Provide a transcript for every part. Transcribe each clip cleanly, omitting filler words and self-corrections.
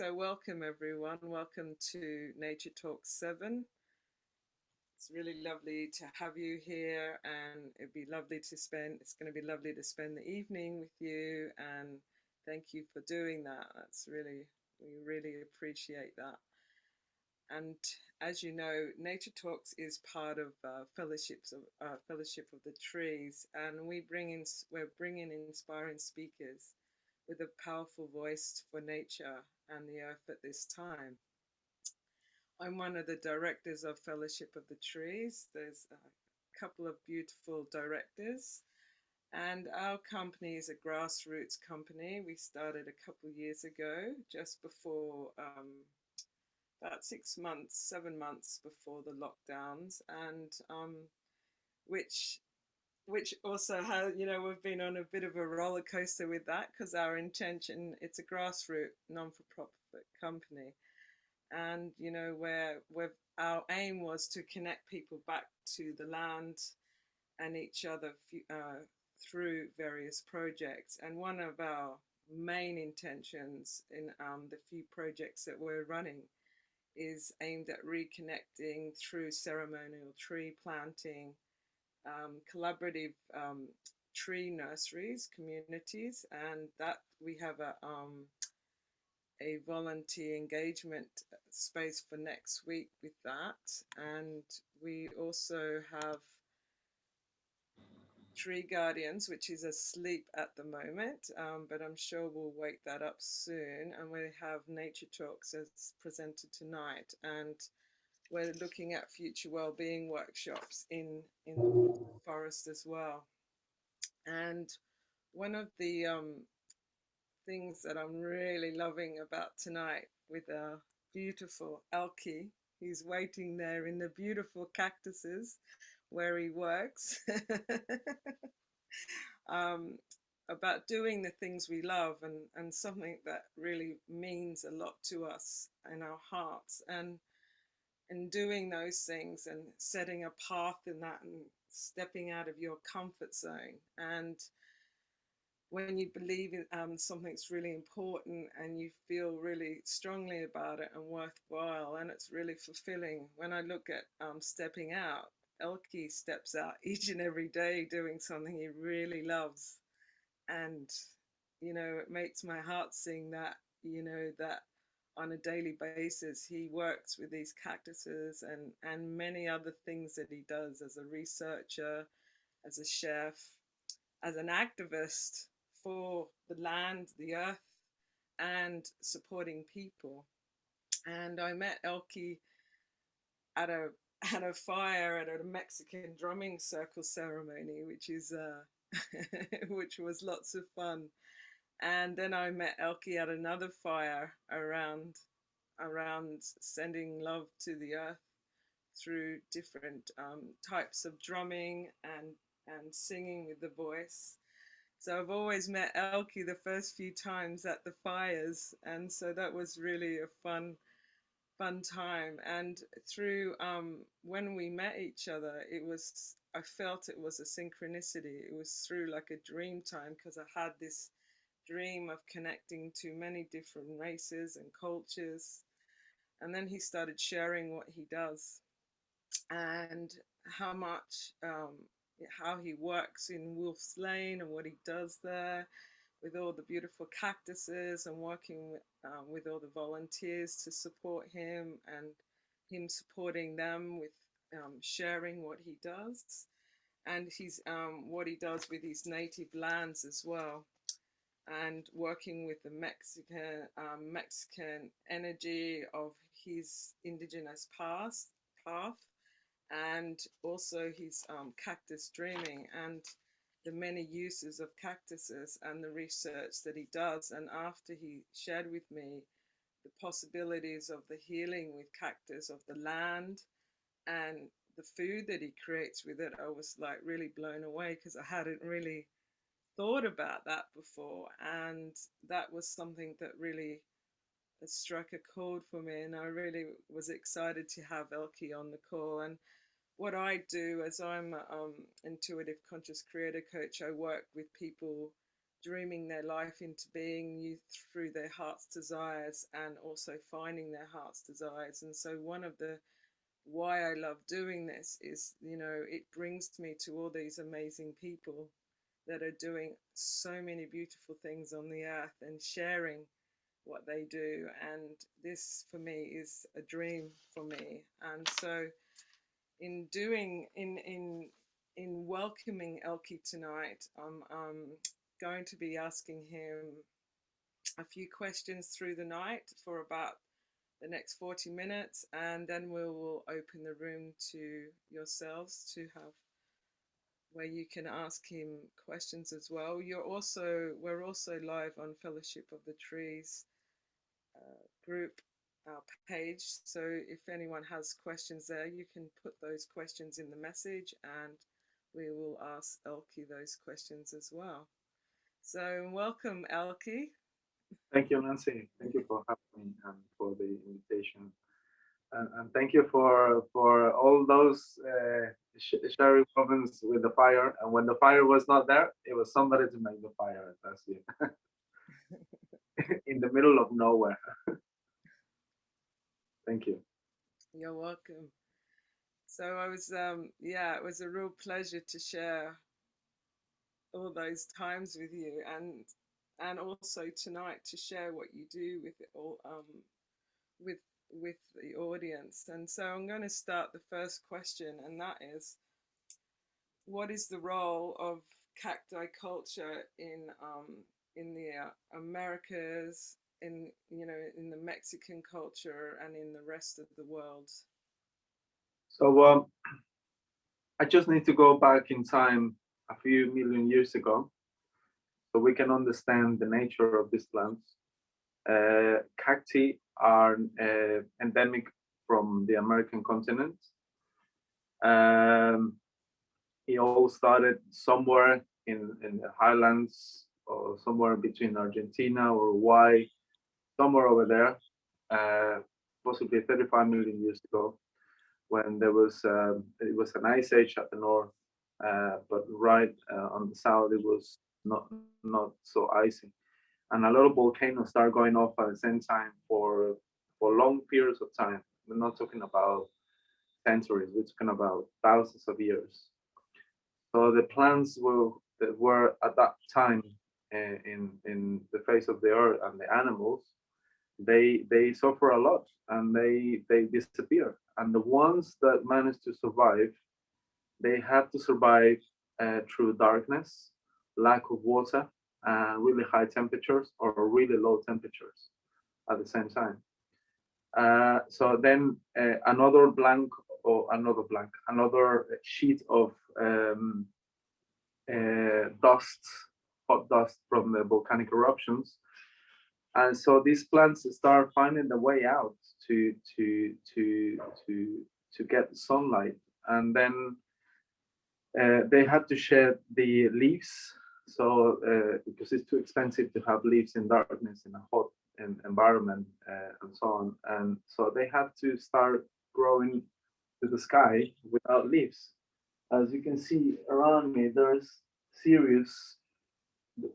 So welcome everyone. Welcome to Nature Talk 7. It's really lovely to have you here, and it's going to be lovely to spend the evening with you, and thank you for doing that. We really appreciate that. And as you know, Nature Talks is part of Fellowship of the Trees, and we're bringing inspiring speakers with a powerful voice for nature and the earth at this time. I'm one of the directors of Fellowship of the Trees. There's a couple of beautiful directors, and our company is a grassroots company. We started a couple of years ago, just before about 6 months, 7 months before the lockdowns, and which which also has, we've been on a bit of a roller coaster with that, because our intention, it's a grassroots non-for-profit company, and where our aim was to connect people back to the land and each other through various projects. And one of our main intentions in the few projects that we're running is aimed at reconnecting through ceremonial tree planting, collaborative tree nurseries, communities, and that we have a volunteer engagement space for next week with that. And we also have Tree Guardians, which is asleep at the moment, but I'm sure we'll wake that up soon. And we have Nature Talks as presented tonight, and we're looking at future well-being workshops in the forest as well. And one of the things that I'm really loving about tonight with our beautiful Elky, he's waiting there in the beautiful cactuses where he works, um, about doing the things we love, and something that really means a lot to us in our hearts, and doing those things and setting a path in that and stepping out of your comfort zone. And when you believe in something's really important and you feel really strongly about it and worthwhile, and it's really fulfilling. When I look at stepping out, Elky steps out each and every day doing something he really loves. And, it makes my heart sing that, that on a daily basis he works with these cactuses and many other things that he does as a researcher, as a chef, as an activist for the land, the earth, and supporting people. And I met Elky at a at a fire at a Mexican drumming circle ceremony, which is which was lots of fun. And then I met Elky at another fire around sending love to the earth through different types of drumming and singing with the voice. So I've always met Elky the first few times at the fires, and so that was really a fun time. And through when we met each other, I felt it was a synchronicity. It was through like a dream time, because I had this dream of connecting to many different races and cultures. And then he started sharing what he does, and how much how he works in Wolf's Lane and what he does there with all the beautiful cactuses, and working with all the volunteers to support him, and him supporting them with sharing what he does, and what he does with his native lands as well, and working with the Mexican energy of his indigenous path, and also his cactus dreaming, and the many uses of cactuses, and the research that he does. And after he shared with me the possibilities of the healing with cactus of the land and the food that he creates with it, I was like really blown away, because I hadn't really thought about that before. And that was something that really struck a chord for me, and I really was excited to have Elky on the call. And what I do, as I'm an intuitive conscious creator coach, I work with people dreaming their life into being you through their heart's desires, and also finding their heart's desires. And so one of the why I love doing this is, it brings me to all these amazing people that are doing so many beautiful things on the earth and sharing what they do. And this for me is a dream for me. And so in doing in welcoming Elky tonight, I'm going to be asking him a few questions through the night for about the next 40 minutes, and then we will open the room to yourselves to have where you can ask him questions as well. We're also live on Fellowship of the Trees group, our page. So if anyone has questions there, you can put those questions in the message, and we will ask Elky those questions as well. So welcome, Elky. Thank you, Nancy. Thank you for having me and for the invitation. And thank you for all those sharing moments with the fire. And when the fire was not there, it was somebody to make the fire. That's you. In the middle of nowhere. Thank you. You're welcome. So it was a real pleasure to share all those times with you, and also tonight to share what you do with it all, with with the audience. And so I'm going to start the first question, and that is, what is the role of cacti culture in the Americas, in the Mexican culture, and in the rest of the world? So I just need to go back in time a few million years ago so we can understand the nature of these plants. Cacti are endemic from the American continent. Um, it all started somewhere in the highlands or somewhere between Argentina or Uruguay, somewhere over there, possibly 35 million years ago, when it was an ice age at the north, but right on the south it was not so icy, and a lot of volcanoes start going off at the same time for long periods of time. We're not talking about centuries; we're talking about thousands of years. So the plants that were at that time in the face of the earth and the animals, they suffer a lot and they disappear. And the ones that manage to survive, they have to survive through darkness, lack of water, really high temperatures or really low temperatures at the same time. So then another sheet of dust, hot dust from the volcanic eruptions, and so these plants start finding the way out to to to to to get sunlight, and then they had to shed the leaves. So because it's too expensive to have leaves in darkness in a hot environment and so on, and so they had to start growing to the sky without leaves. As you can see around me, there's series.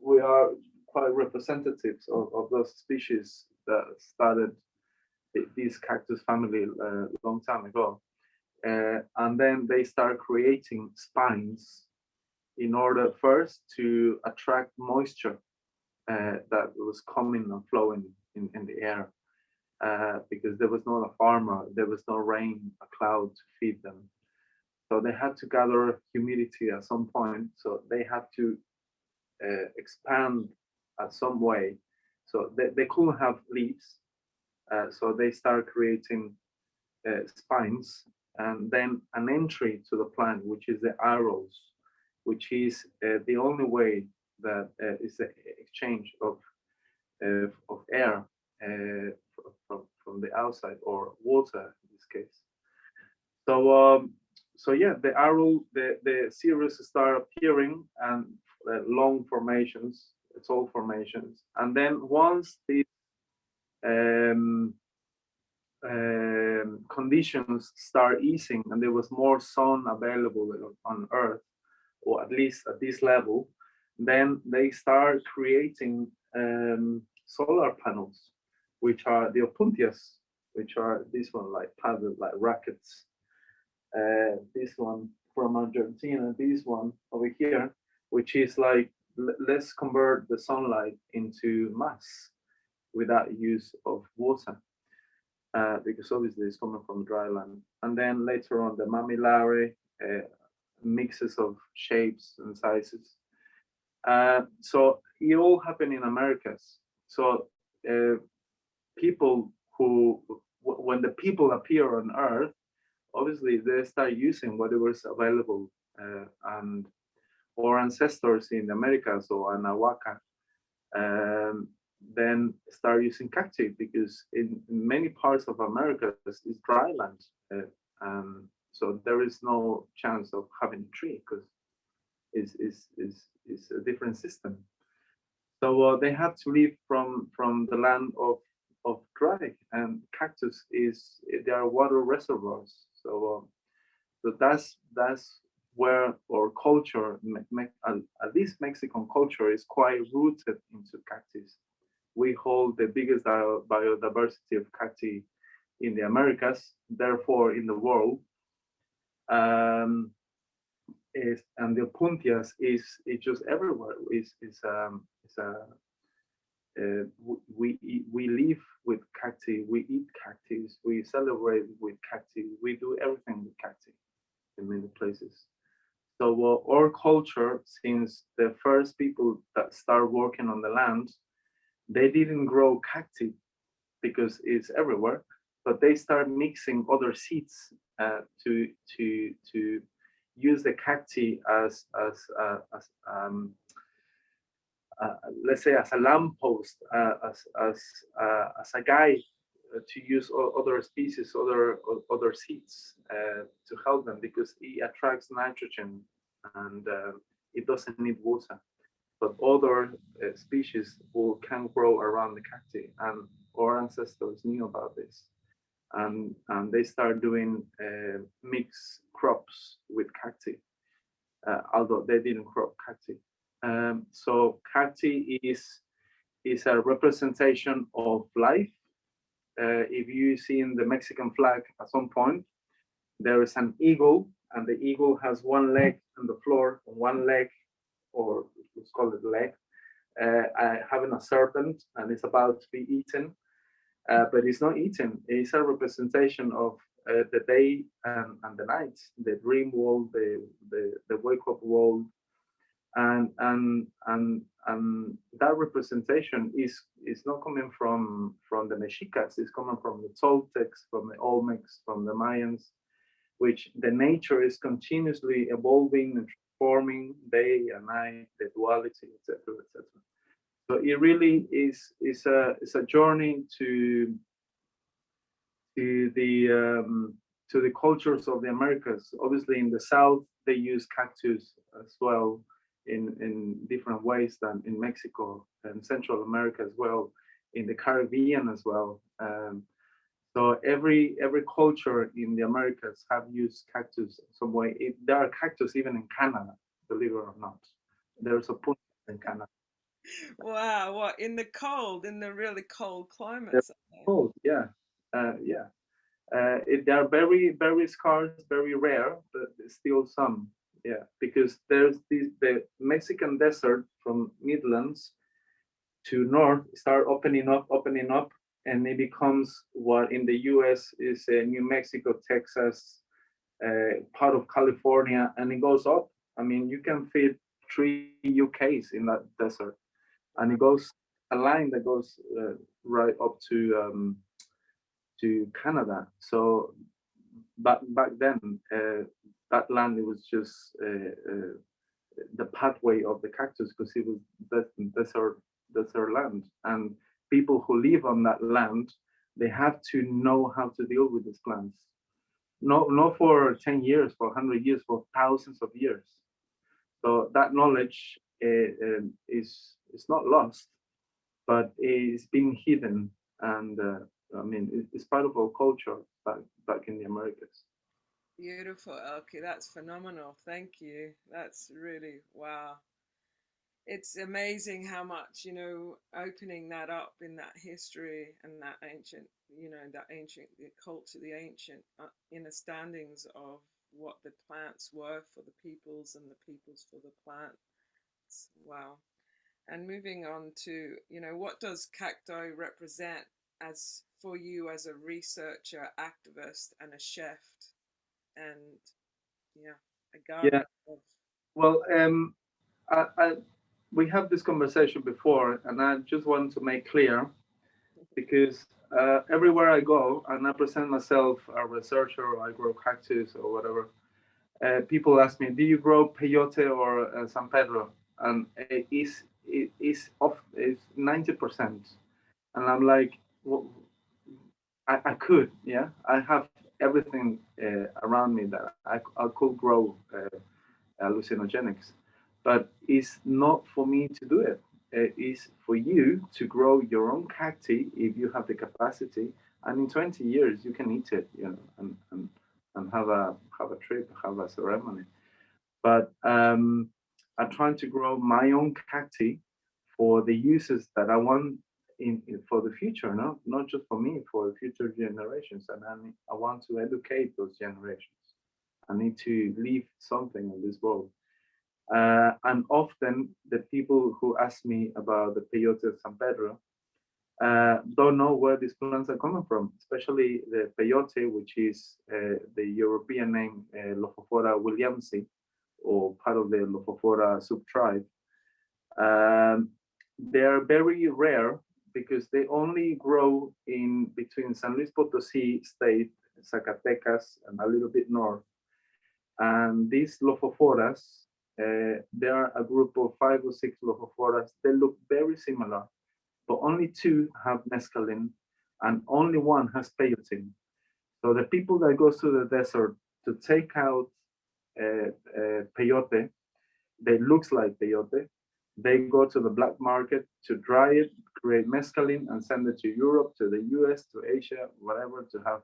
We are quite representatives of those species that started this cactus family a long time ago. And then they start creating spines in order first to attract moisture that was coming and flowing in the air. Because there was not a farmer, there was no rain, a cloud to feed them. So they had to gather humidity at some point. So they had to expand at some way. So they couldn't have leaves. So they start creating spines, and then an entry to the plant, which is the arrows, which is the only way that is the exchange of air from the outside, or water in this case. So so yeah, the arrow, the series start appearing, and long formations, tall formations, and then once the um, conditions start easing and there was more sun available on Earth, or at least at this level, Then they start creating solar panels, which are the Opuntias, which are this one like paddle, like rackets. This one from Argentina, this one over here, which is like let's convert the sunlight into mass without use of water, because obviously it's coming from dry land. And then later on, the mamillary, mixes of shapes and sizes. So it all happened in Americas. So uh, people who, when the people appear on Earth, obviously they start using whatever's available, and our ancestors in the Americas or Nahuatl, um, then start using cacti because in many parts of America it's dry land, so there is no chance of having a tree because it's a different system. So they have to live from the land of dry, and cactus is they are water reservoirs. So that's where our culture, at least Mexican culture, is quite rooted into cactus. We hold the biggest biodiversity of cacti in the Americas, therefore in the world. Um, and the Puntias is just everywhere. Is we live with cacti, we eat cactus, we celebrate with cacti, we do everything with cacti in many places. So our culture, since the first people that start working on the land, they didn't grow cacti because it's everywhere, but they start mixing other seeds, to use the cacti as let's say as a lamppost, as a guide, to use other species, other seeds, to help them because it attracts nitrogen and it doesn't need water. But other species can grow around the cacti, and our ancestors knew about this, and they start doing mixed crops with cacti, although they didn't crop cacti. So cacti is a representation of life. If you see in the Mexican flag at some point, there is an eagle, and the eagle has one leg on the floor, one leg, or let's call it leg, having a serpent, and it's about to be eaten. But it's not eaten. It's a representation of the day and the night, the dream world, the wake up world, and that representation is not coming from the Mexicas. It's coming from the Toltecs, from the Olmecs, from the Mayans, which the nature is continuously evolving and transforming day and night, the duality, etc., etc. So it really is a journey to the cultures of the Americas. Obviously, in the South, they use cactus as well in different ways than in Mexico and Central America as well, in the Caribbean as well. So every culture in the Americas have used cactus some way. There are cactus even in Canada, believe it or not. There's a plant in Canada. Wow, what in the cold, in the really cold They're climates? cold, yeah, yeah. They are very scarce, very rare, but still some. Yeah, because there's the Mexican desert from Midlands to north start opening up, and it becomes what in the U.S. is New Mexico, Texas, part of California, and it goes up. I mean, you can fit 3 UKs in that desert, and it goes a line that goes right up to Canada. So back then, that land it was just the pathway of the cactus because it was desert land, and people who live on that land they have to know how to deal with these plants. Not for 10 years, for 100 years, for thousands of years. So that knowledge is not lost, but it's been hidden, and I mean it's part of our culture back in the Americas. Beautiful, Elky. That's phenomenal. Thank you. That's really wow. it's amazing how much, opening that up in that history and that ancient, that ancient the culture, the ancient understandings of what the plants were for the peoples and the peoples for the plants. Wow. And moving on to, what does cacti represent as for you as a researcher, activist, and a chef, and yeah, a Yeah. gardener of. Well, I we have this conversation before, and I just want to make clear because everywhere I go and I present myself a researcher or I grow cactus or whatever, people ask me, "Do you grow peyote or San Pedro?" And it is off. It's 90%, and I'm like, well, I could, yeah. I have everything around me that I could grow hallucinogenics, but it's not for me to do it. It is for you to grow your own cacti if you have the capacity, and in 20 years you can eat it, and have a trip, have a ceremony. But I'm trying to grow my own cacti for the uses that I want for the future, no, not just for me, for the future generations, and I want to educate those generations. I need to leave something in this world. And often the people who ask me about the peyote of San Pedro don't know where these plants are coming from, especially the peyote, which is the European name Lophophora williamsi, or part of the Lophophora subtribe. Um, they're very rare because they only grow in between San Luis Potosí state, Zacatecas, and a little bit north. And these Lophophoras, there are a group of 5 or 6 Lophophoras. They look very similar, but only 2 have mescaline and only 1 has peyote. So the people that goes to the desert to take out peyote, they looks like peyote. They go to the black market to dry it, create mescaline, and send it to Europe, to the US, to Asia, whatever, to have,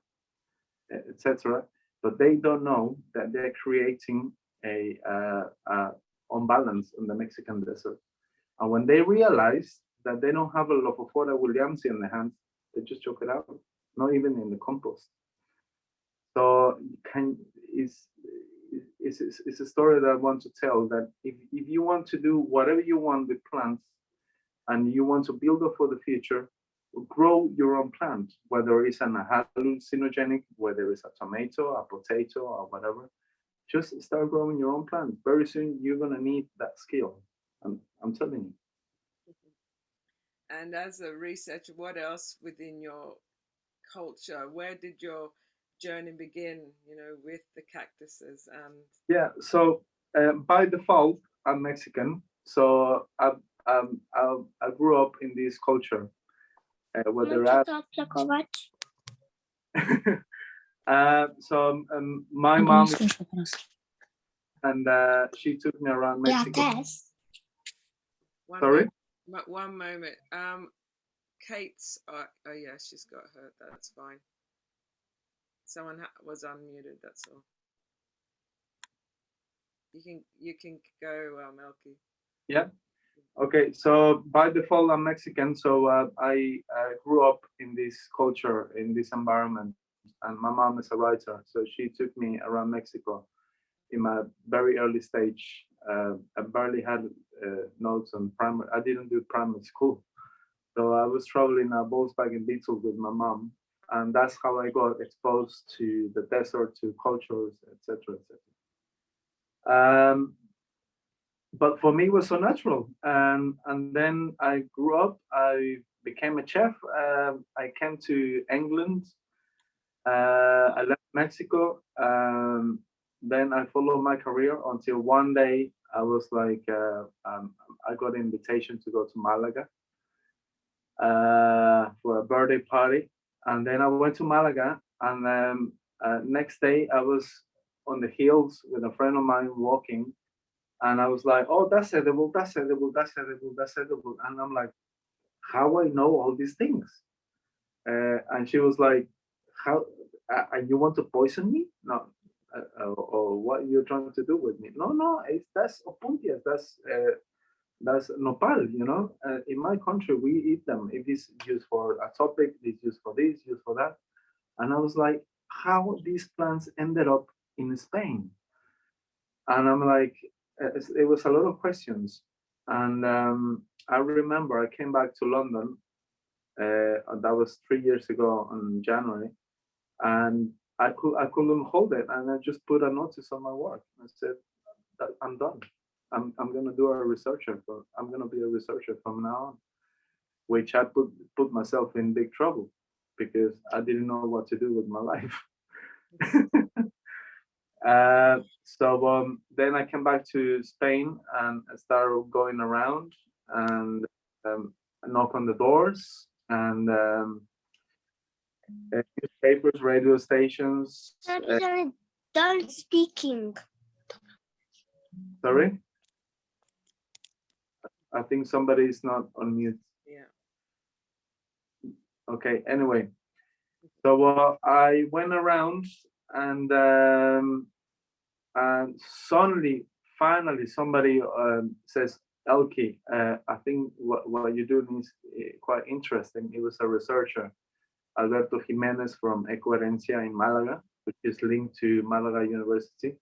etc. But they don't know that they're creating a unbalance in the Mexican desert. And when they realize that they don't have a Lophophora williamsi in their hands, they just choke it out, not even in the compost. So can is a story that I want to tell, that if you want to do whatever you want with plants and you want to build up for the future, grow your own plant, whether it's an hallucinogenic, whether it's a tomato, a potato, or whatever. Just start growing your own plant. Very soon you're gonna need that skill. I'm telling you. And as a researcher, what else within your culture? Where did your journey begin, with the cactuses? And Yeah. So by default, I'm Mexican. So I grew up in this culture where there are. So my mom and she took me around Mexico. one Sorry. moment, one moment. Kate's. Oh yeah, she's got her. That's fine. Someone was unmuted. That's all. You can go, Elky. Yeah. Okay. So by default, I'm Mexican. So I grew up in this culture, in this environment, and my mom is a writer. So she took me around Mexico in my very early stage. I barely had notes on primary. I didn't do primary school. So I was traveling a Volkswagen Beetle with my mom, and that's how I got exposed to the desert, to cultures, etc., etc. But for me, it was so natural, and then I grew up. I became a chef. I came to England. I left Mexico. Then I followed my career until one day I was like, I got an invitation to go to Malaga for a birthday party. And then I went to Malaga. And next day I was on the hills with a friend of mine walking. And I was like, oh, that's edible, that's edible, that's edible, that's edible. And I'm like, how I know all these things? And she was like, how, and you want to poison me? No. Or what you're trying to do with me? No, no, that's Opuntia. That's that's nopal, you know. In my country, we eat them. If it's used for a topic, it's used for this, used for that. And I was like, how these plants ended up in Spain? And I'm like, it was a lot of questions. And I remember I came back to London. That was 3 years ago in January, and I couldn't hold it, and I just put a notice on my work. I said that I'm done. I'm gonna do a researcher. I'm gonna be a researcher from now on, which I put myself in big trouble because I didn't know what to do with my life. So then I came back to Spain and I started going around and knock on the doors and newspapers, radio stations. Don't speaking. Sorry, I think somebody is not on mute. Yeah. Okay. Anyway, so I went around and suddenly, finally, somebody says, Elky, I think what you're doing is quite interesting. It was a researcher, Alberto Jimenez from Ecoherencia in Malaga, which is linked to Malaga University.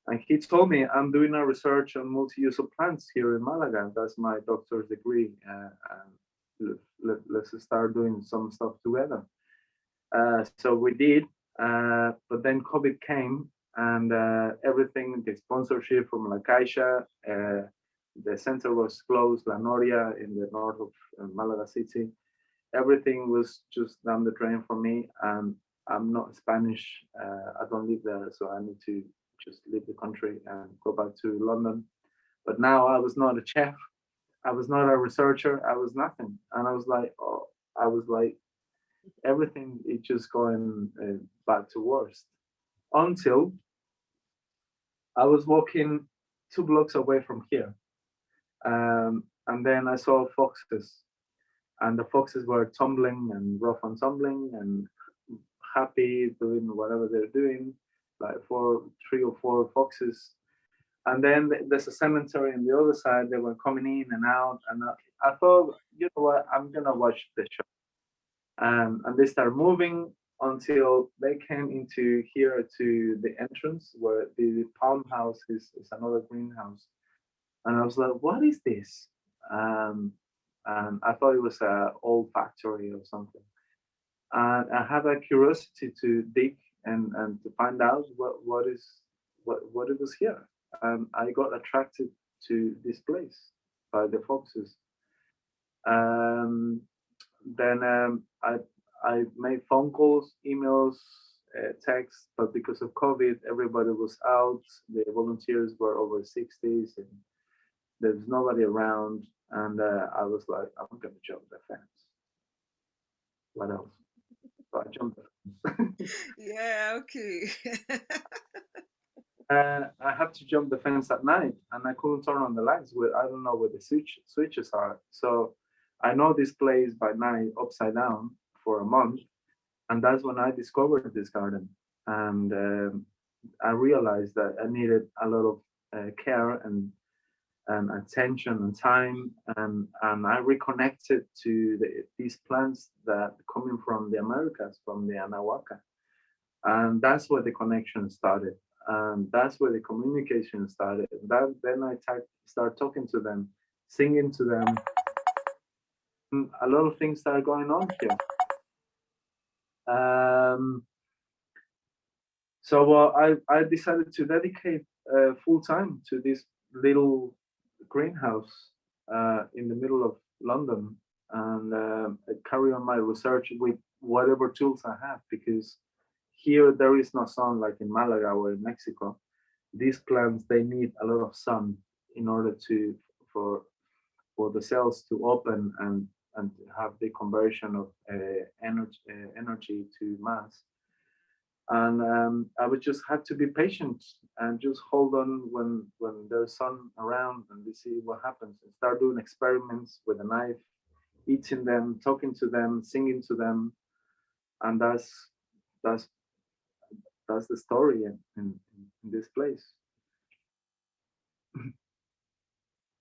And he told me, I'm doing a research on multi-use of plants here in Malaga. That's my doctor's degree. And let's start doing some stuff together. So we did, but then COVID came and everything, the sponsorship from La Caixa, the center was closed, La Noria in the north of Malaga City. Everything was just down the drain for me, and I'm not Spanish. I don't live there, so I need to just leave the country and go back to London. But now I was not a chef. I was not a researcher. I was nothing, and I was like, oh, I was like, everything is just going back to worst. Until I was walking 2 blocks away from here, and then I saw foxes, and the foxes were tumbling and rough and tumbling and happy doing whatever they're doing, like 3 or 4 foxes. And then there's a cemetery on the other side. They were coming in and out, and I thought, you know what, I'm gonna watch the show. And they start moving until they came into here to the entrance where the palm house is another greenhouse. And I was like, what is this? Um, and I thought it was an old factory or something. And I had a curiosity to dig and to find out what it was here. And I got attracted to this place by the foxes. Um, then I made phone calls, emails, texts, but because of COVID, everybody was out. The volunteers were over 60s, and there was nobody around. And I was like, I'm gonna jump the fence. What else? So I jumped the fence. Yeah, okay. I had to jump the fence at night, and I couldn't turn on the lights. I don't know where the switches are. So I know this place by night upside down for a month, and that's when I discovered this garden. And I realized that I needed a lot of care and attention and time, and I reconnected to these plants that coming from the Americas, from the Anahuaca, and that's where the connection started, and that's where the communication started. Then I start talking to them, singing to them. A lot of things started going on here. Um, So I decided to dedicate full time to this little greenhouse in the middle of London, and carry on my research with whatever tools I have, because here there is no sun like in Malaga or in Mexico. These plants, they need a lot of sun in order to for for the cells to open and have the conversion of energy to mass. And I would just have to be patient and just hold on when there's sun around, and we see what happens, and start doing experiments with a knife, eating them, talking to them, singing to them. And that's that's the story in this place.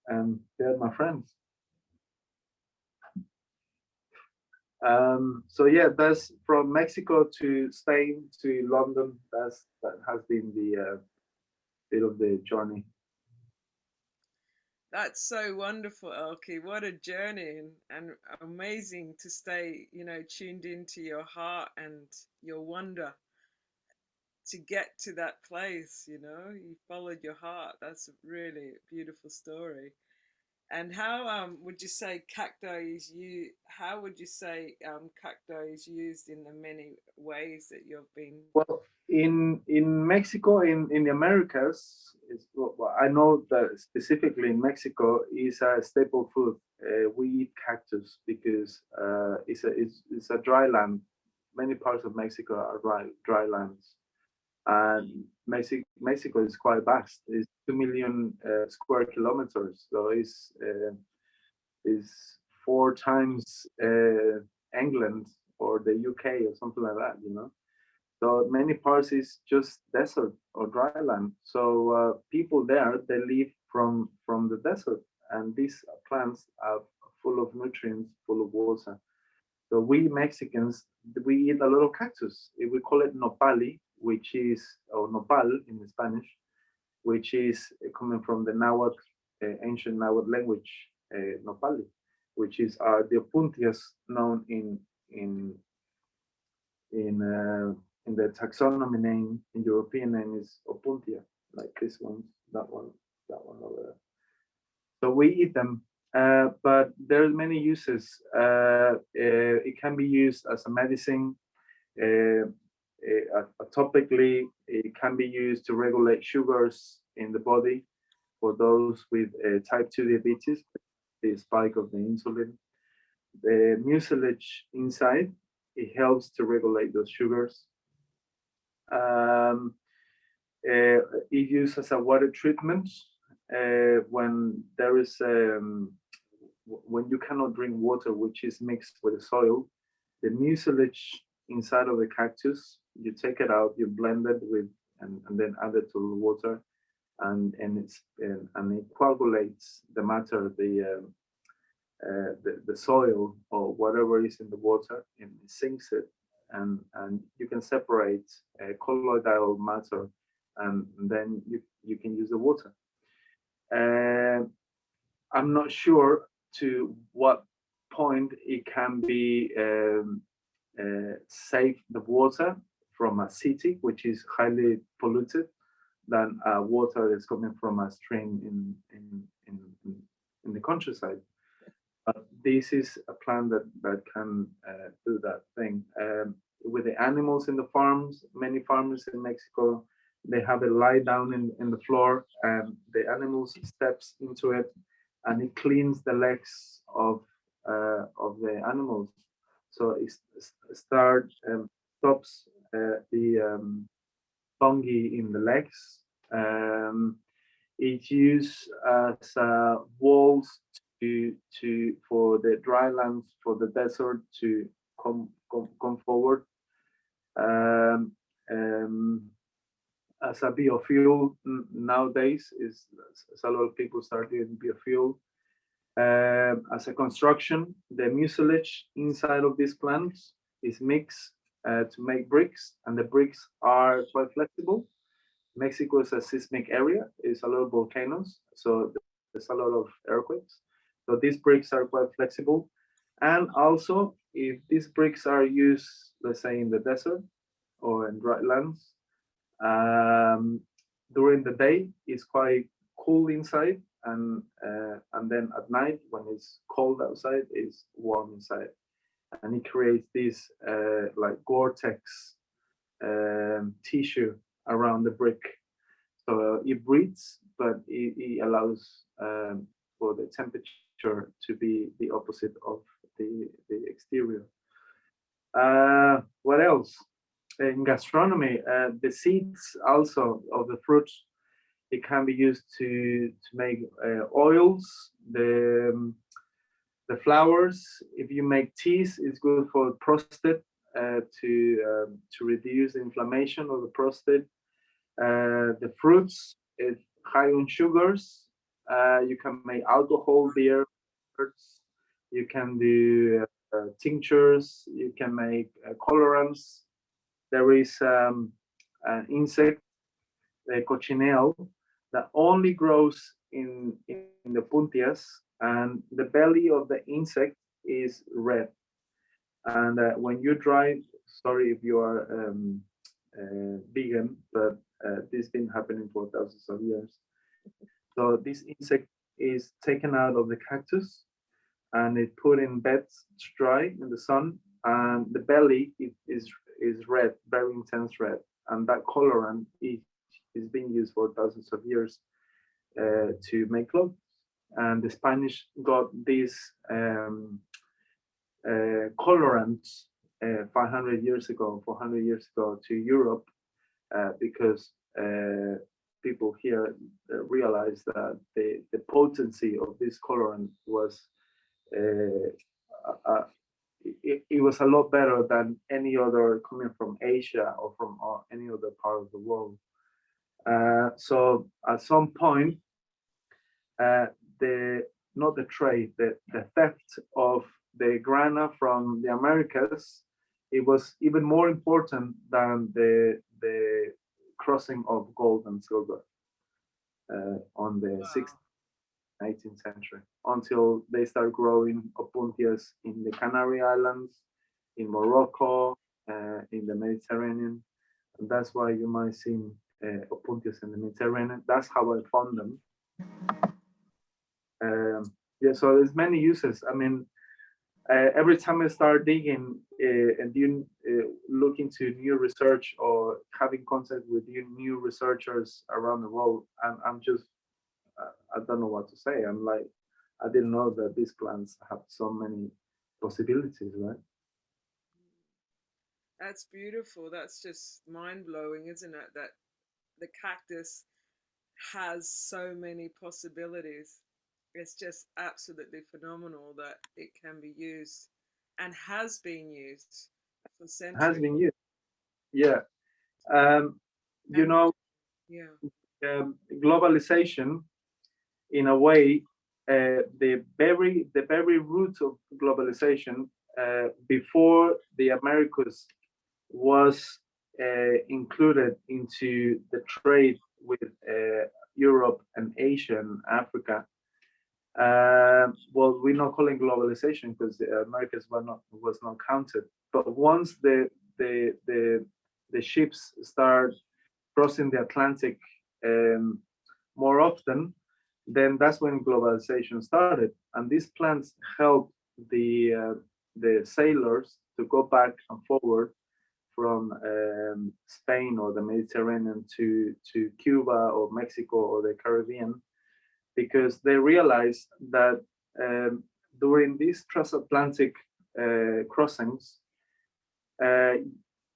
and they're my friends. So yeah, that's from Mexico to Spain to London. That has been the bit of the journey. That's so wonderful, Elky. What a journey, and amazing to stay, tuned into your heart and your wonder to get to that place. You followed your heart. That's a really beautiful story. And how would you say cacti is you? How would you say cacti is used in the many ways that you've been? Well, in Mexico, in the Americas, well, I know that specifically in Mexico is a staple food. We eat cactus because it's a dry land. Many parts of Mexico are dry lands, and Mexico is quite vast. It's 2 million square kilometers, so it's four times England or the UK or something like that. So many parts is just desert or dry land. So people there, they live from the desert, and these plants are full of nutrients, full of water. So we Mexicans, we eat a lot of cactus. We call it nopali, which is, or nopal in Spanish, which is coming from the Nahuatl, ancient Nahuatl language, Nopalli, which is the Opuntias known in in uh, in the taxonomy name, in European name is Opuntia, like this one, that one, that one over there. So we eat them, but there's many uses. It can be used as a medicine. Topically, it can be used to regulate sugars in the body for those with type 2 diabetes, the spike of the insulin. The mucilage inside, it helps to regulate those sugars. Um, it used as a water treatment when there is when you cannot drink water which is mixed with the soil. The mucilage inside of the cactus, you take it out, you blend it with, and then add it to the water, and it coagulates the matter, the soil or whatever is in the water, and it sinks it, and you can separate colloidal matter, and then you can use the water. I'm not sure to what point it can be save the water from a city which is highly polluted than water that's coming from a stream in the countryside. But this is a plant that can do that thing. With the animals in the farms, many farmers in Mexico, they have it lie down in the floor, and the animals steps into it, and it cleans the legs of the animals. So it stops the fungi in the legs. It's used as walls for the dry lands, for the desert to come forward. Um, um, as a biofuel nowadays, is a lot of people started biofuel. As a construction, the mucilage inside of these plants is mixed to make bricks, and the bricks are quite flexible. Mexico is a seismic area, it's a lot of volcanoes, so there's a lot of earthquakes. So these bricks are quite flexible. And also, if these bricks are used, let's say in the desert or in dry lands, during the day it's quite cool inside, and then at night when it's cold outside, it's warm inside, and it creates this like Gore-Tex tissue around the brick. So it breathes, but it allows for the temperature to be the opposite of the exterior. What else? In gastronomy, the seeds also of the fruits, it can be used to make oils. The flowers, if you make teas, it's good for prostate to reduce the inflammation of the prostate. The fruits is high on sugars, You can make alcohol, beer, you can do tinctures, you can make colorants. There is an insect, the cochineal, that only grows in the puntias, and the belly of the insect is red. And when you dry, sorry if you are vegan, but this has been happening for thousands of years. So this insect is taken out of the cactus and it put in beds to dry in the sun, and the belly is red, very intense red, and that colorant is being used for thousands of years to make clothes. And the Spanish got these colorants 500 years ago, 400 years ago to Europe because people here realized that the potency of this colorant was it was a lot better than any other coming from Asia or from any other part of the world. So at some point, the not the trade, the theft of the grana from the Americas, it was even more important than the crossing of gold and silver on the 16th, 19th century, until they start growing opuntias in the Canary Islands, in Morocco, in the Mediterranean. And that's why you might see opuntias in the Mediterranean. That's how I found them. Yeah, so there's many uses. I mean, every time I start digging and you look into new research or having contact with new researchers around the world, I'm just, I don't know what to say. I'm like, I didn't know that these plants have so many possibilities, right? That's beautiful. That's just mind-blowing, isn't it? That the cactus has so many possibilities. It's just absolutely phenomenal that it can be used and has been used for Has centuries. been used. Yeah. You And know, yeah, globalization, in a way, the very root of globalization before the Americas was included into the trade with Europe and Asia and Africa. Well, we're not calling globalization because the Americas was not counted. But once the ships start crossing the Atlantic more often, then that's when globalization started. And these plants help the sailors to go back and forward from Spain or the Mediterranean to Cuba or Mexico or the Caribbean, because they realized that during these transatlantic crossings, uh,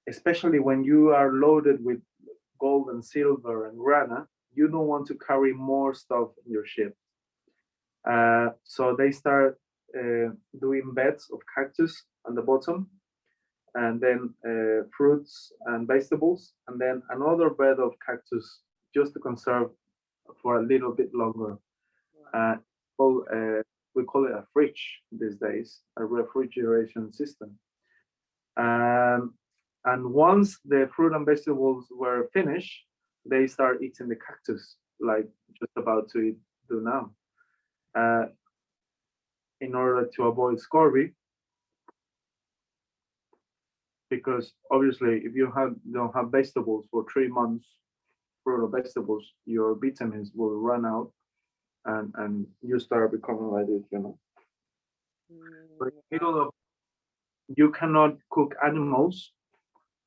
especially when you are loaded with gold and silver and grana, you don't want to carry more stuff in your ship. So they start doing beds of cactus on the bottom, and then fruits and vegetables, and then another bed of cactus just to conserve for a little bit longer. Uh, well, we call it a fridge these days, a refrigeration system. Um, and once the fruit and vegetables were finished, they start eating the cactus, like just about to do now, in order to avoid scurvy. Because obviously, if you don't have vegetables for 3 months, fruit or vegetables, your vitamins will run out, and you start becoming like this, you know. But in the middle of, you cannot cook animals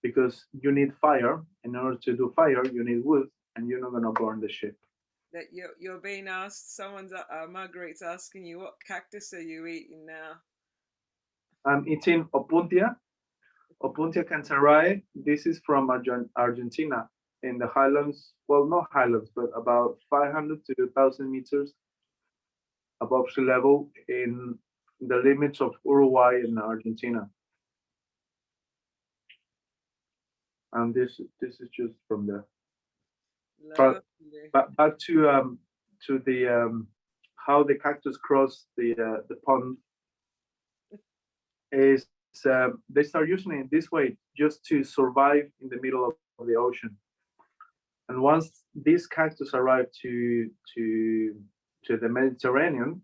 because you need fire. In order to do fire, you need wood, and you're not gonna burn the ship. that you're being asked. Someone's Marguerite's asking you, what cactus are you eating now? I'm eating Opuntia Cactaceae. This is from Argentina in the highlands. Well, not highlands, but about 500 to 1,000 meters above sea level in the limits of Uruguay and Argentina. And this is just from there. But Lovely. back to the how the cactus cross the pond is they start using it this way just to survive in the middle of the ocean. And once these cactus arrived to the Mediterranean,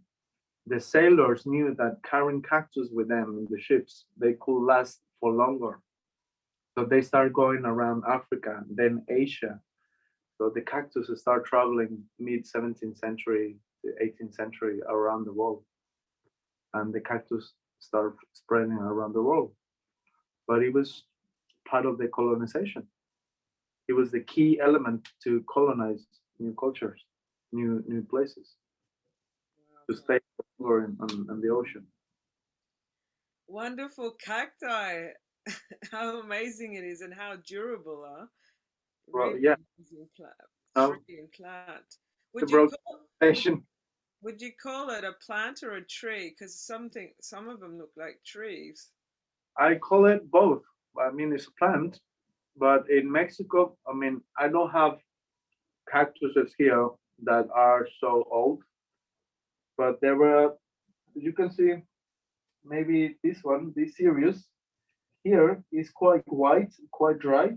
the sailors knew that carrying cactus with them in the ships, they could last for longer. So they start going around Africa, then Asia. So the cactus start traveling mid 17th century to 18th century around the world. And the cactus start spreading around the world. But it was part of the colonization. It was the key element to colonize new cultures, new places, to Wow. stay longer in the ocean. Wonderful cacti. How amazing it is and how durable, huh? Well, Really yeah, amazing plant, now tree and plant. the Would you call broadcastation. would you call it a plant or a tree? Because some of them look like trees. I call it both. I mean, it's a plant, but in Mexico, I mean, I don't have cactuses here that are so old, but there were, you can see maybe this one, this series here is quite white, quite dry.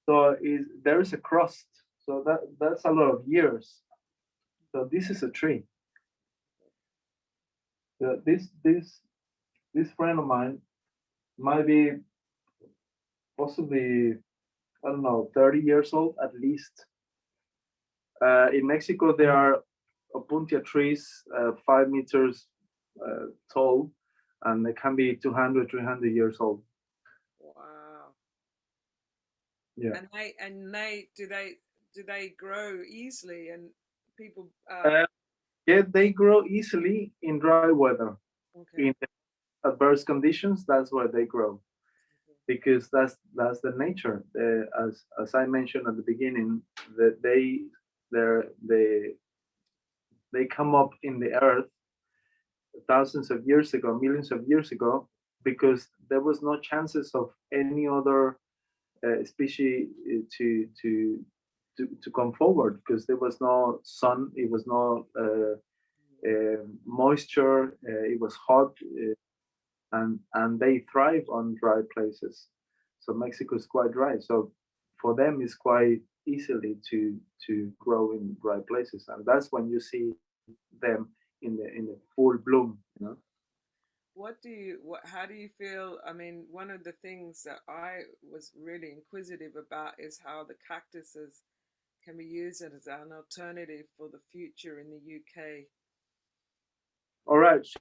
So is there is a crust. So that's a lot of years. So this is a tree. This friend of mine might be possibly, I don't know, 30 years old at least. In Mexico, there are Opuntia trees, 5 meters tall, and they can be 200, 300 years old. Wow. Yeah. And they grow easily and people Uh, yeah, they grow easily in dry weather. In okay. adverse conditions, that's where they grow because that's the nature. As I mentioned at the beginning, that they they come up in the earth thousands of years ago, millions of years ago, because there was no chances of any other species to come forward because there was no sun, it was no moisture, it was hot, and they thrive on dry places. So Mexico is quite dry. So for them, it's quite easily to grow in dry places, and that's when you see them in the full bloom. You know. How do you feel? I mean, one of the things that I was really inquisitive about is how the cactuses can be used as an alternative for the future in the UK. All right. So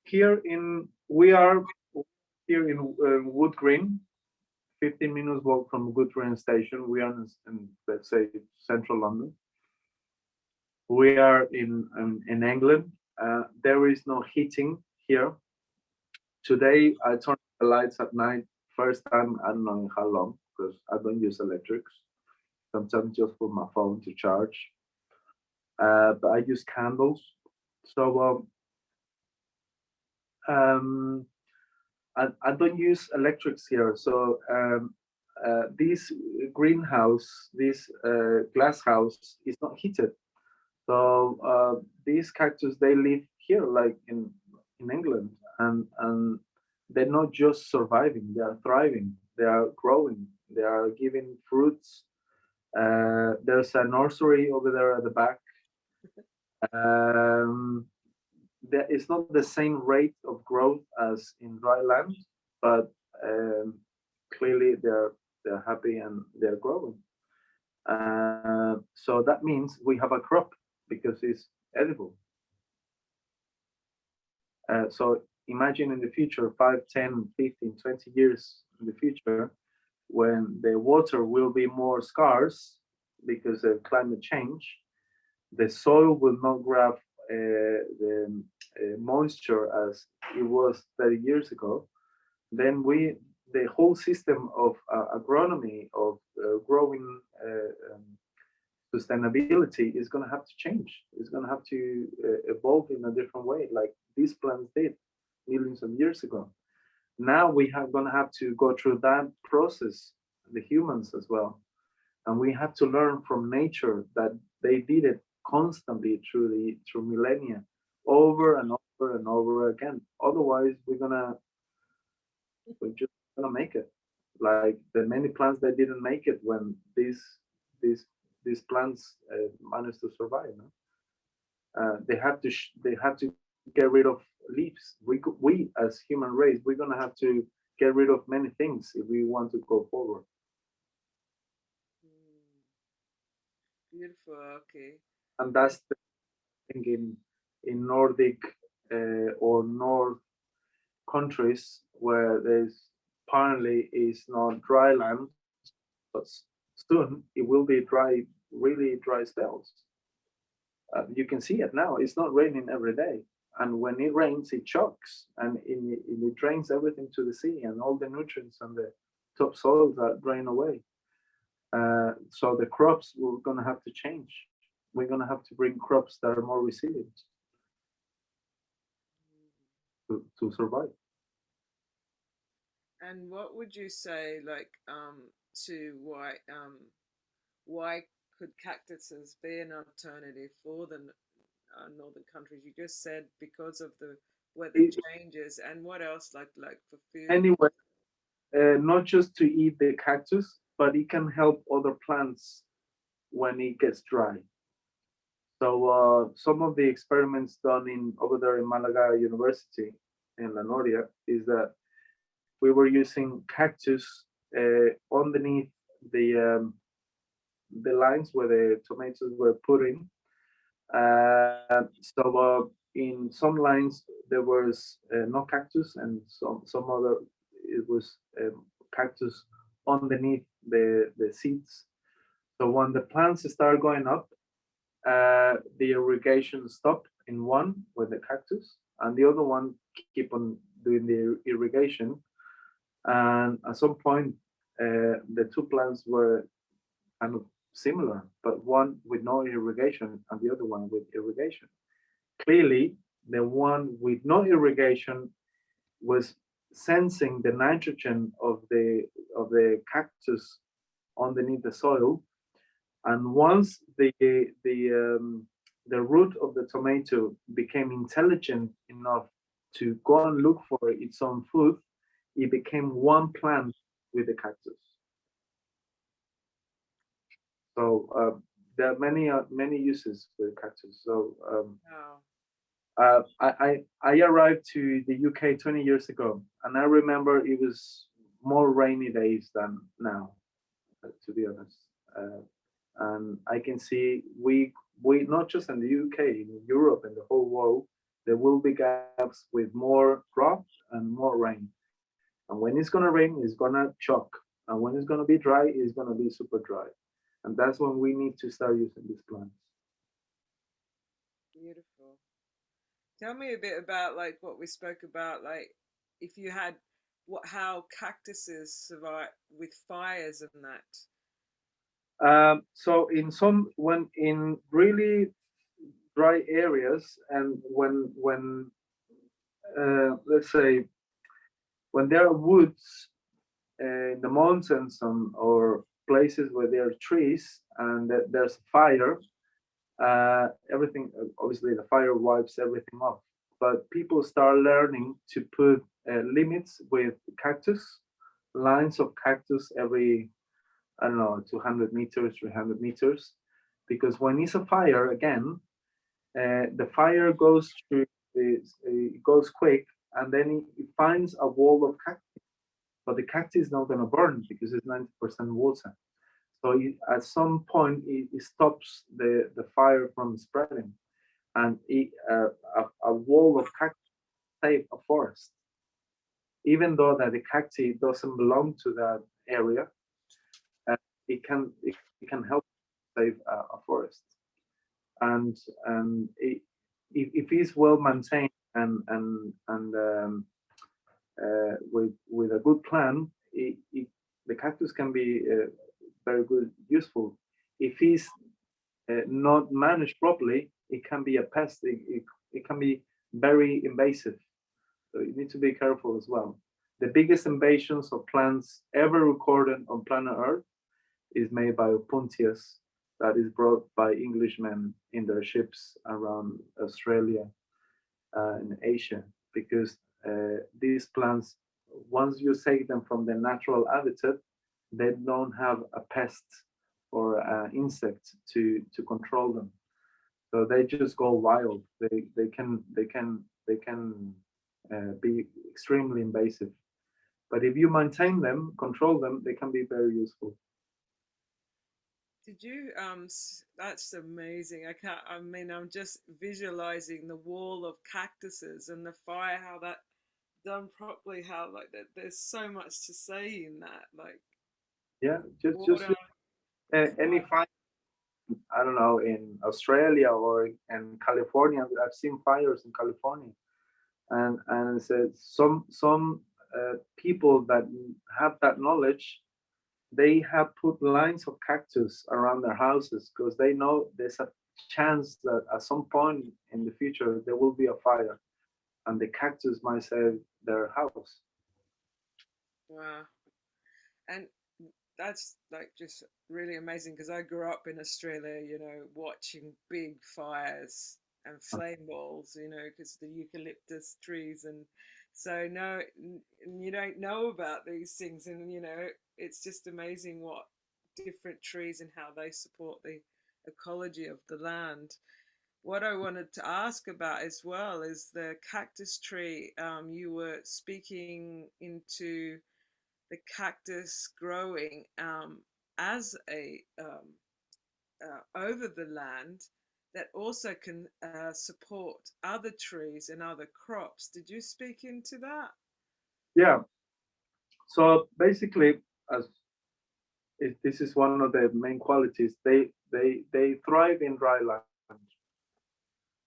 here in we are here in Wood Green, 15 minutes walk from Wood Green station. We are in let's say central London. We are in England. There is no heating here. Today I turn the lights at night. First time I don't know in how long because I don't use electrics. Sometimes just put my phone to charge. But I use candles. So um, I don't use electrics here. So this greenhouse, this glass house is not heated. So these cactus they live here, like in England, and they're not just surviving; they are thriving. They are growing. They are giving fruits. There's a nursery over there at the back. Um, it's not the same rate of growth as in dry land, but um, clearly they're happy and they're growing. So that means we have a crop because it's edible. So imagine in the future, 5, 10, 15, 20 years in the future, when the water will be more scarce because of climate change, the soil will not grab the moisture as it was 30 years ago. Then the whole system of agronomy, of growing sustainability is going to have to change. It's going to have to evolve in a different way, like these plants did millions of years ago. Now we have going to have to go through that process, the humans as well, and we have to learn from nature that they did it constantly through millennia, over and over and over again. Otherwise, we're just gonna make it. Like the many plants that didn't make it when these these plants managed to survive. No? They had to get rid of leaves. We as human race, we're gonna have to get rid of many things if we want to go forward. Mm, beautiful. Okay. And And that's the thing in Nordic or North countries where there's apparently is not dry land, but soon it will be dry, really dry spells. You can see it now. It's not raining every day, and when it rains, it chokes and it drains everything to the sea, and all the nutrients and the topsoil that drain away. So the crops we're gonna have to change. We're gonna have to bring crops that are more resilient to survive. and what would you say, like, to why could cactuses be an alternative for the northern countries? You just said because of the weather It, changes, and what else, like for food? anyway, not just to eat the cactus, but it can help other plants when it gets dry. So some of the experiments done in over there in Malaga University in La Noria is that we were using cactus underneath the um, the lines where the tomatoes were put in. So in some lines there was no cactus, and some other it was cactus underneath the seeds. So when the plants start going up, the irrigation stopped in one with the cactus, and the other one keep on doing the irrigation. And at some point, the two plants were kind of similar, but one with no irrigation and the other one with irrigation. Clearly, the one with no irrigation was sensing the nitrogen of the cactus underneath the soil, and once the root of the tomato became intelligent enough to go and look for its own food, it became one plant with the cactus. So there are many uses for the cactus. So Wow. I arrived to the UK 20 years ago, and I remember it was more rainy days than now, to be honest. And I can see we not just in the UK, in Europe, in the whole world, there will be gaps with more drought and more rain. And when it's gonna rain, it's gonna choke. And when it's gonna be dry, it's gonna be super dry. And that's when we need to start using these plants. Beautiful. Tell me a bit about like what we spoke about, like if you had what how cactuses survive with fires and that. So in some when in really dry areas, and when let's say when there are woods in the mountains or places where there are trees and there's fire, everything obviously the fire wipes everything off. But people start learning to put limits with cactus, lines of cactus every I don't know 200 meters, 300 meters, because when it's a fire again, the fire goes through, it goes quick, and then it finds a wall of cactus, but the cactus is not going to burn because it's 90% water. So at some point, it stops the fire from spreading, and a wall of cacti save a forest, even though that the cacti doesn't belong to that area. Uh, it can help save a forest, and if it's well maintained and with a good plan, the cactus can be very good, useful. If it's not managed properly, it can be a pest. It can be very invasive. So you need to be careful as well. The biggest invasions of plants ever recorded on planet Earth is made by Opuntias that is brought by Englishmen in their ships around Australia and Asia, because these plants, once you take them from their natural habitat, they don't have a pest or insect to control them. So they just go wild. They can be extremely invasive. But if you maintain them, control them, they can be very useful. Did you that's amazing. I mean, I'm just visualizing the wall of cactuses and the fire, how that done properly, how like that there's so much to say in that, like Yeah, just water. any fire. I don't know, in Australia or in California. I've seen fires in California, and it says some people that have that knowledge, they have put lines of cactus around their houses because they know there's a chance that at some point in the future there will be a fire, and the cactus might save their house. Wow. And that's like just really amazing because I grew up in Australia, you know, watching big fires and flame balls, you know, because the eucalyptus trees. And so no, you don't know about these things, and you know, it's just amazing what different trees and how they support the ecology of the land. What I wanted to ask about as well is the cactus tree. You were speaking into the cactus growing as a over the land that also can support other trees and other crops. Did you speak into that? Yeah. So basically, as this is one of the main qualities, they thrive in dry land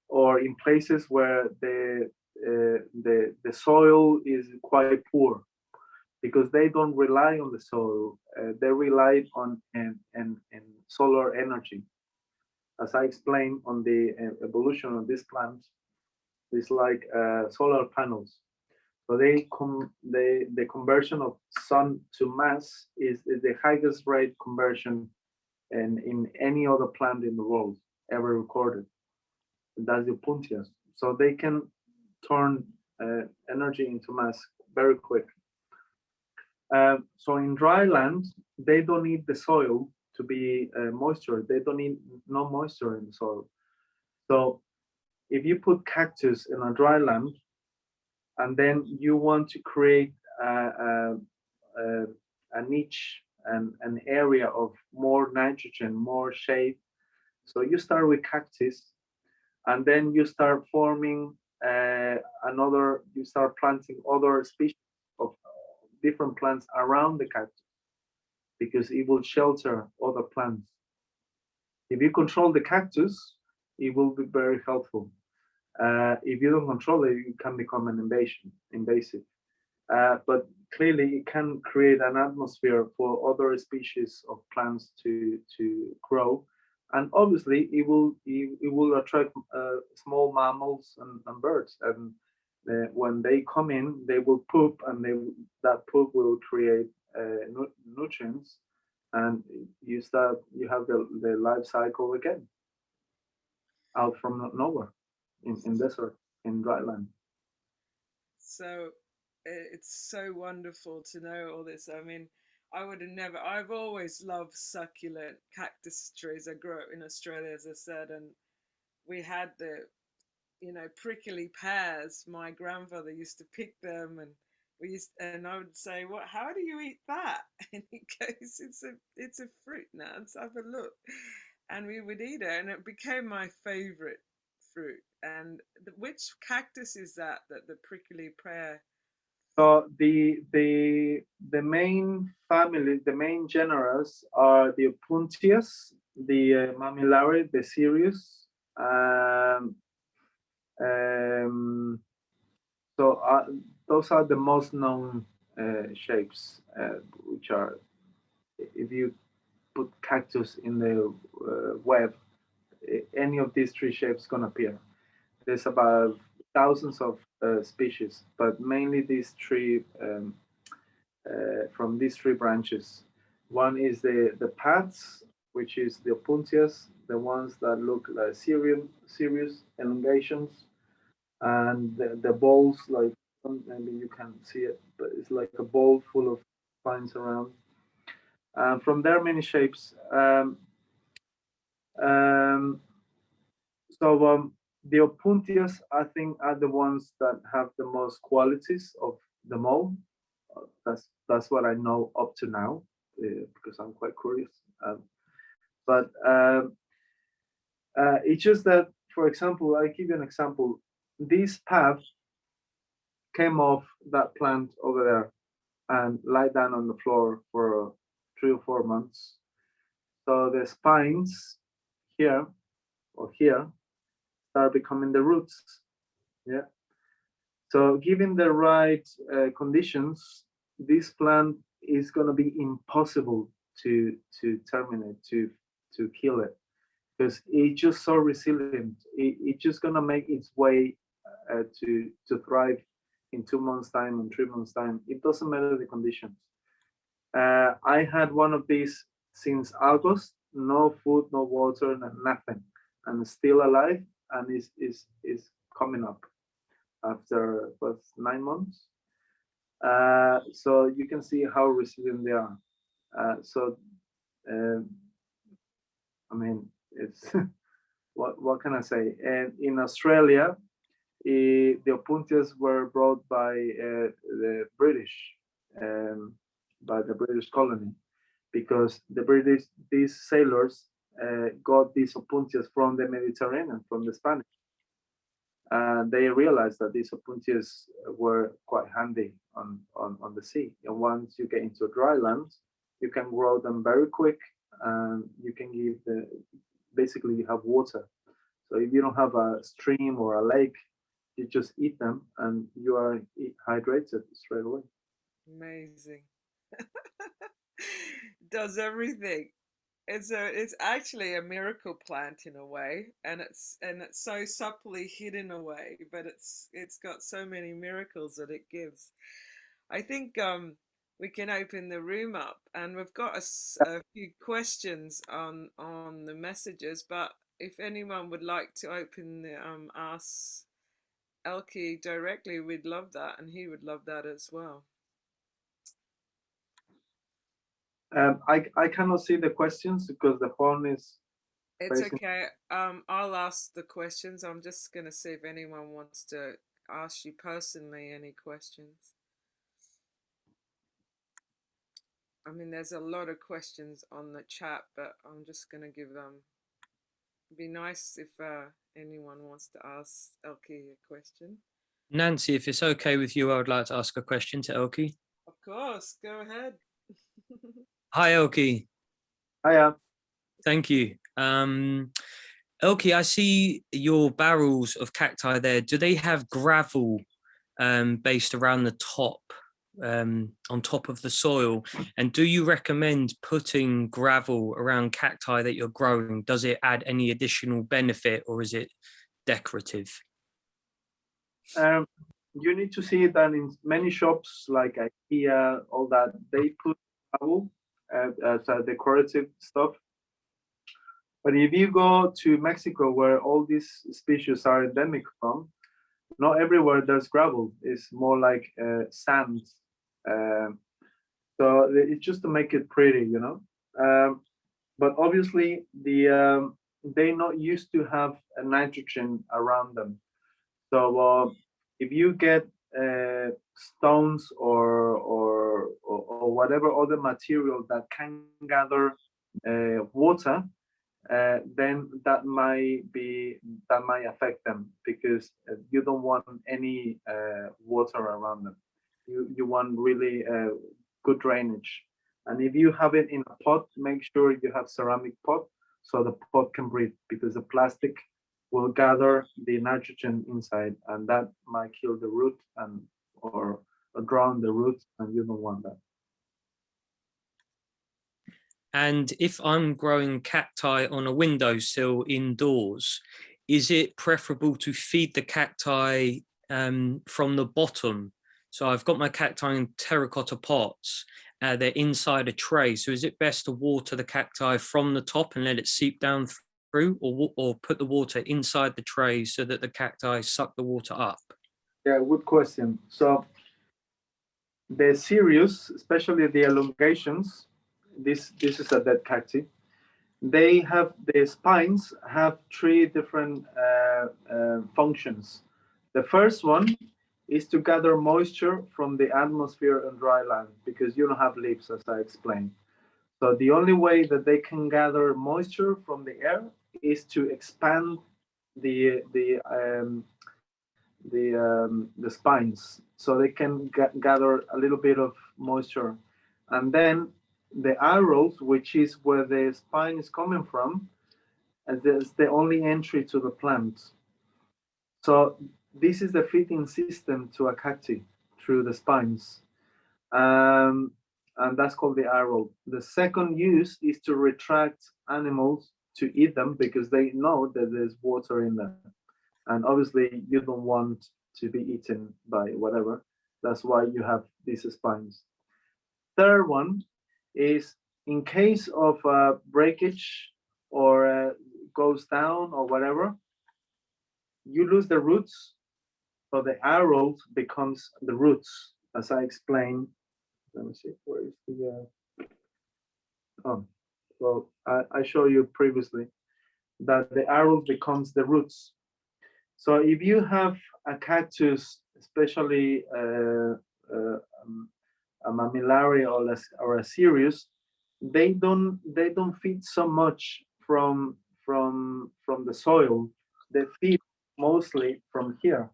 or in places where the soil is quite poor, because they don't rely on the soil. They rely on in solar energy. As I explained on the evolution of these plants, it's like solar panels. So the conversion of sun to mass is the highest rate conversion in any other plant in the world ever recorded. That's the Opuntias. So they can turn energy into mass very quick. So in dry land, they don't need the soil to be moisture. They don't need no moisture in the soil. So if you put cactus in a dry land, and then you want to create a, a niche and an area of more nitrogen, more shade. So you start with cactus, and then you start forming you start planting other species of different plants around the cactus, because it will shelter other plants. If you control the cactus, it will be very helpful. If you don't control it, it can become an invasive. But clearly, it can create an atmosphere for other species of plants to grow, and obviously, it will attract small mammals and birds. And when they come in, they will poop, and that poop will create nutrients, and you have the life cycle again, out from nowhere, in desert, in dry land. So it's so wonderful to know all this. I mean, I would have never, I've always loved succulent cactus trees. I grew up in Australia, as I said, and we had the, you know, prickly pears. My grandfather used to pick them, and and I would say, "What? How do you eat that?" And he goes, it's a fruit now. Let's have a look." And we would eat it, and it became my favorite fruit. And which cactus is that? That the prickly pear? So the main family, the main genera are the Opuntias, the Mammillaria, the Sirius. Um, um, so those are the most known shapes, which are, if you put cactus in the web, any of these three shapes gonna appear. There's about thousands of species, but mainly these three, from these three branches. One is the pads, which is the Opuntias, the ones that look like serious elongations, and the balls, like maybe you can see it, but it's like a ball full of spines around. And from there, many shapes. Um, so the Opuntias, I think, are the ones that have the most qualities of them all. That's what I know up to now, because I'm quite curious. But it's just that, for example, I give you an example. This path came off that plant over there and lie down on the floor for 3 or 4 months. So the spines here or here start becoming the roots. Yeah. So given the right conditions, this plant is going to be impossible to terminate, to kill it, because it's just so resilient. It's just going to make its way to thrive in 2 months' time and 3 months' time. It doesn't matter the conditions. I had one of these since August, no food, no water, nothing, and still alive, and is coming up after 9 months. So you can see how resilient they are. Uh, I mean, it's what can I say? And in Australia, the Opuntias were brought by the British, um, by the British colony, because these sailors got these Opuntias from the Mediterranean, from the Spanish. And they realized that these Opuntias were quite handy on the sea. And once you get into dry land, you can grow them very quick, and you can give basically you have water. So if you don't have a stream or a lake, you just eat them and you are hydrated straight away. Amazing. Does everything. It's actually a miracle plant in a way, and it's so subtly hidden away, but it's got so many miracles that it gives. I think we can open the room up, and we've got a few questions on the messages, but if anyone would like to open the ask Elky directly, we'd love that, and he would love that as well. I cannot see the questions because the phone is It's facing. okay. I'll ask the questions. I'm just gonna see if anyone wants to ask you personally any questions. I mean, there's a lot of questions on the chat, but I'm just gonna give them. It'd be nice if anyone wants to ask Elky a question. Nancy, if it's okay with you, I would like to ask a question to Elky. Of course, go ahead. Hi, Elky. Hiya. Thank you. Elky, I see your barrels of cacti there. Do they have gravel based around the top, on top of the soil? And do you recommend putting gravel around cacti that you're growing? Does it add any additional benefit, or is it decorative? You need to see that in many shops like IKEA, all that, they put gravel as a decorative stuff. But if you go to Mexico, where all these species are endemic from, not everywhere there's gravel. It's more like sand. So it's just to make it pretty, you know. But obviously, they're not used to have a nitrogen around them. So if you get stones or whatever other material that can gather water, then that might affect them, because you don't want any water around them. You want really good drainage. And if you have it in a pot, make sure you have ceramic pot so the pot can breathe, because the plastic will gather the nitrogen inside, and that might kill the root or drown the roots, and you don't want that. And if I'm growing cacti on a windowsill indoors, is it preferable to feed the cacti from the bottom? So I've got my cacti in terracotta pots, they're inside a tray. So is it best to water the cacti from the top and let it seep down through, or put the water inside the tray so that the cacti suck the water up? Yeah, good question. So the serious, especially the elongations, this is a dead cacti. They have, the spines have three different functions. The first one is to gather moisture from the atmosphere and dry land, because you don't have leaves, as I explained. So the only way that they can gather moisture from the air is to expand the spines, so they can gather a little bit of moisture, and then the arrows, which is where the spine is coming from, and that's the only entry to the plant. So this is the feeding system to a cacti, through the spines, and that's called the arrow. The second use is to retract animals to eat them, because they know that there's water in them, and obviously you don't want to be eaten by whatever. That's why you have these spines. Third one is, in case of breakage or goes down or whatever, you lose the roots, so the arrow becomes the roots, as I explained. Let me see, where is the oh, well, I showed you previously that the arrow becomes the roots. So if you have a cactus, especially a mammillary or a cereus, they don't feed so much from the soil. They feed mostly from here.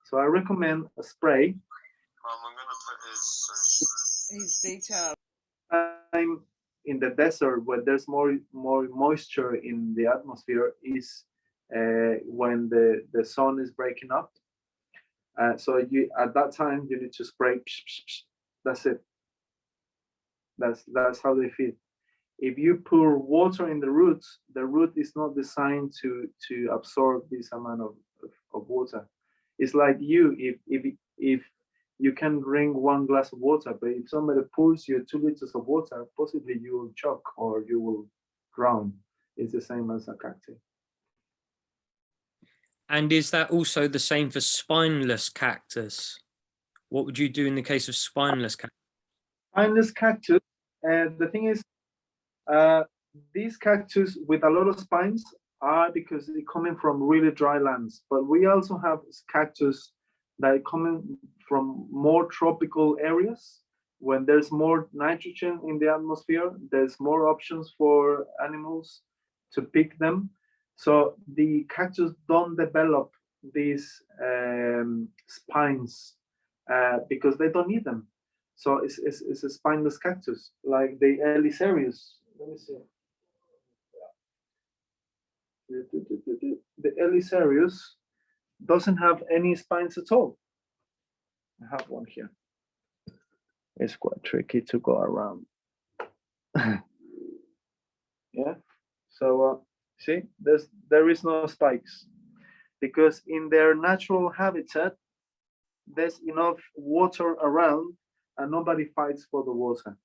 So I recommend a spray. I'm gonna put He's detailed. Time in the desert, where there's more moisture in the atmosphere, is when the sun is breaking up. So you, at that time, you need to spray. That's it. That's how they feed. If you pour water in the roots, the root is not designed to absorb this amount of water. It's like you, if you can drink 1 glass of water, but if somebody pours you 2 liters of water, possibly you will choke or you will drown. It's the same as a cacti. And is that also the same for spineless cactus? What would you do in the case of spineless cactus? Spineless cactus, the thing is, these cactus with a lot of spines are because they're coming from really dry lands. But we also have cactus that are coming from more tropical areas. When there's more nitrogen in the atmosphere, there's more options for animals to pick them. So the cactus don't develop these spines because they don't need them. So it's a spineless cactus, like the Elisarius. Let me see. The Elisarius doesn't have any spines at all. I have one here. It's quite tricky to go around. Yeah. So see, there is no spikes, because in their natural habitat, there's enough water around, and nobody fights for the water.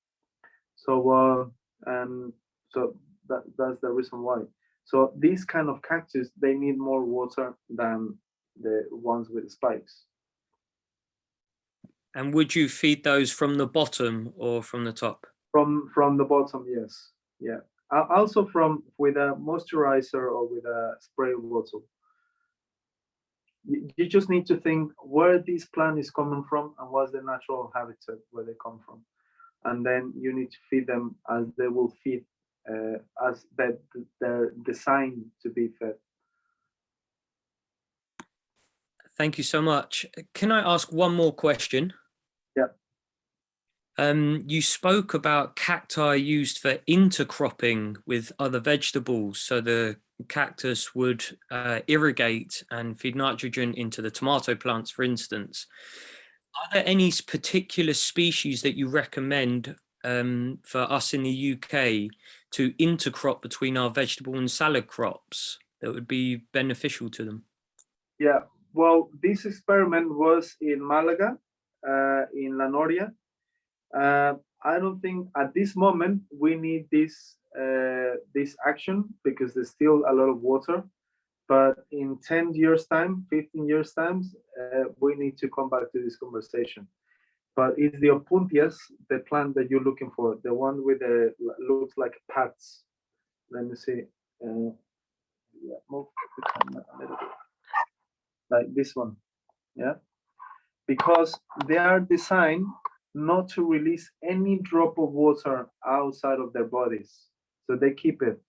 So and so that's the reason why. So these kind of cactus, they need more water than the ones with spikes. And would you feed those from the bottom or from the top? From the bottom, yes. Yeah. Also with a moisturizer or with a spray bottle. You just need to think where this plant is coming from and what's the natural habitat where they come from. And then you need to feed them as they will feed, as they're designed to be fed. Thank you so much. Can I ask one more question? Yeah. You spoke about cacti used for intercropping with other vegetables. So the cactus would irrigate and feed nitrogen into the tomato plants, for instance. Are there any particular species that you recommend for us in the UK to intercrop between our vegetable and salad crops that would be beneficial to them? Yeah, well, this experiment was in Malaga, in La Noria. I don't think at this moment we need this action because there's still a lot of water. But in 10 years time, 15 years times, we need to come back to this conversation. But it's the Opuntias, the plant that you're looking for, the one with the looks like pads. Let me see. Yeah, move the camera a little bit. Like this one. Yeah. Because they are designed not to release any drop of water outside of their bodies. So they keep it.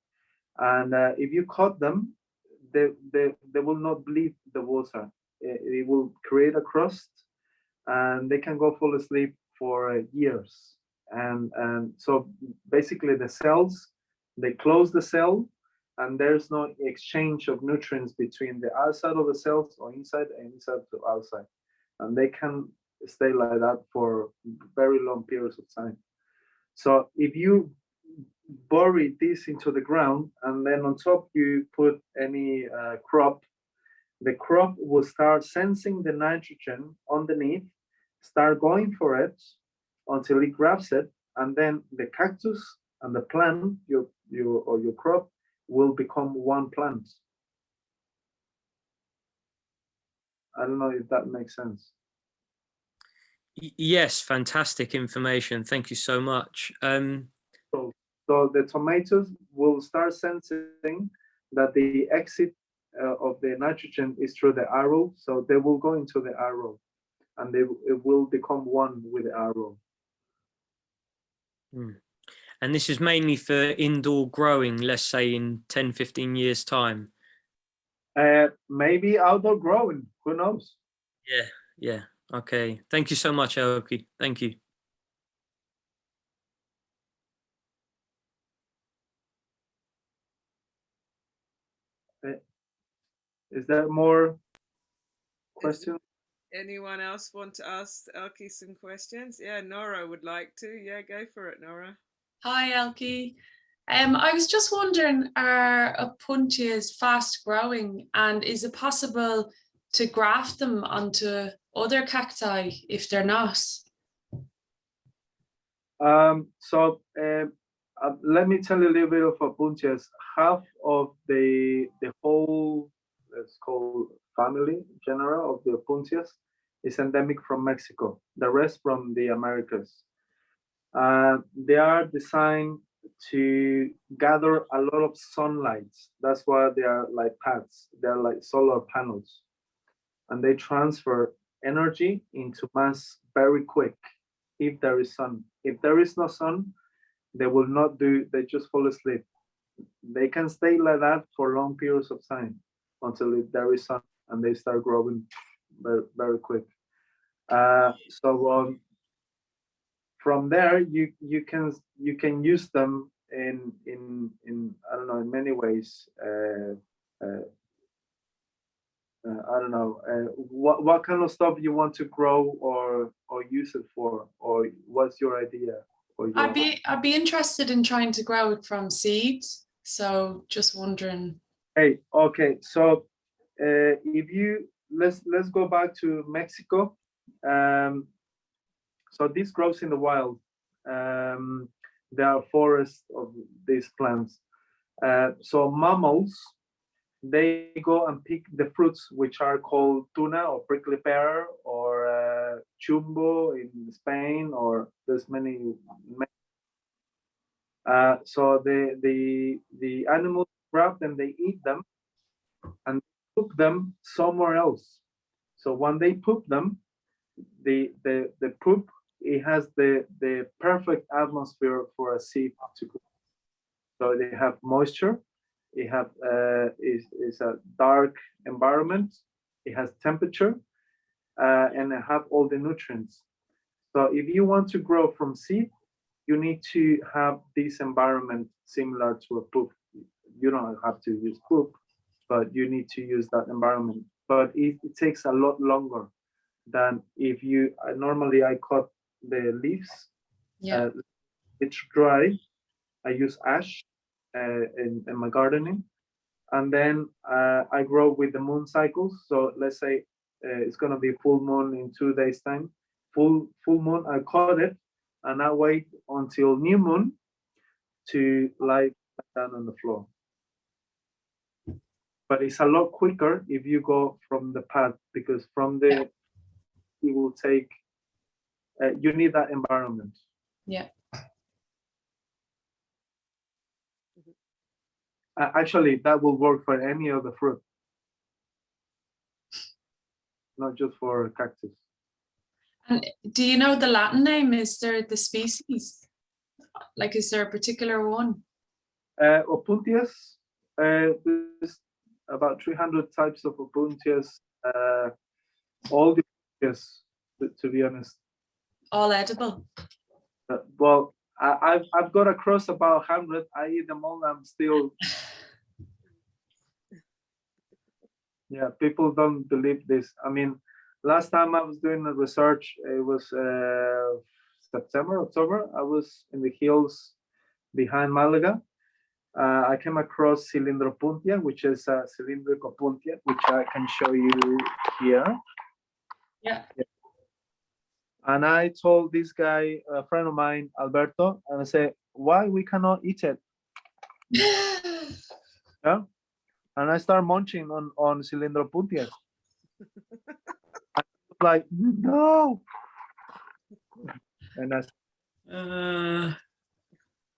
And if you cut them, they will not bleed the water. It will create a crust and they can go fall asleep for years. And so basically the cells, they close the cell and there's no exchange of nutrients between the outside of the cells or inside and inside to outside. And they can stay like that for very long periods of time. So if you bury this into the ground and then on top you put any crop, the crop will start sensing the nitrogen underneath, start going for it until it grabs it, and then the cactus and the plant, your crop, will become one plant. I don't know if that makes sense. Yes, fantastic information. Thank you so much. So the tomatoes will start sensing that the exit of the nitrogen is through the arrow, so they will go into the arrow, and it will become one with the arrow. And this is mainly for indoor growing, let's say in 10, 15 years' time. Maybe outdoor growing, who knows? Yeah. Okay. Thank you so much, Elky. Thank you. Is there more questions? Anyone else want to ask Elky some questions? Yeah, Nora would like to. Yeah, go for it, Nora. Hi, Elky. I was just wondering, are Opuntias fast growing, and is it possible to graft them onto other cacti if they're not? Let me tell you a little bit of Opuntias. Half of the whole, let's call family general of the Opuntias is endemic from Mexico. The rest from the Americas. They are designed to gather a lot of sunlight. That's why they are like pads. They're like solar panels, and they transfer energy into mass very quick if there is sun. If there is no sun, they will not do, they just fall asleep. They can stay like that for long periods of time until there is sun, and they start growing very, very quick. From there, you can use them in I don't know, in many ways. I don't know what kind of stuff you want to grow or use it for, or what's your idea? I'd be interested in trying to grow it from seeds. So just wondering. Hey, okay. So if you let's go back to Mexico. So this grows in the wild. There are forests of these plants. So mammals, they go and pick the fruits, which are called tuna or prickly pear or chumbo in Spain, or there's many. So the animals grab them, they eat them, and poop them somewhere else. So when they poop them, the poop, it has the perfect atmosphere for a seed to grow. So they have moisture. It have is a dark environment. It has temperature, and it have all the nutrients. So if you want to grow from seed, you need to have this environment similar to a poop. You don't have to use poop, but you need to use that environment. But it takes a lot longer than if you normally I cut the leaves. Yeah. It's dry. I use ash in my gardening, and then I grow with the moon cycles. So let's say it's gonna be full moon in 2 days time. Full moon, I cut it, and I wait until new moon to lie down on the floor. But it's a lot quicker if you go from the path, because from the it will take. You need that environment. Yeah. Actually, that will work for any other fruit, not just for cactus. And do you know the Latin name? Is there the species? Like, is there a particular one? Opuntias, there's about 300 types of Opuntias. All the Opuntias, to be honest. All edible. Well, I've got across about 100. I eat them all. I'm still. Yeah, people don't believe this. I mean, last time I was doing the research, it was September, October. I was in the hills behind Malaga. I came across Cylindropuntia, which is cylindric Opuntia, which I can show you here. Yeah. And I told this guy, a friend of mine, Alberto, and I said, why we cannot eat it? Yeah. And I start munching on Cylindropuntias. I was like, no.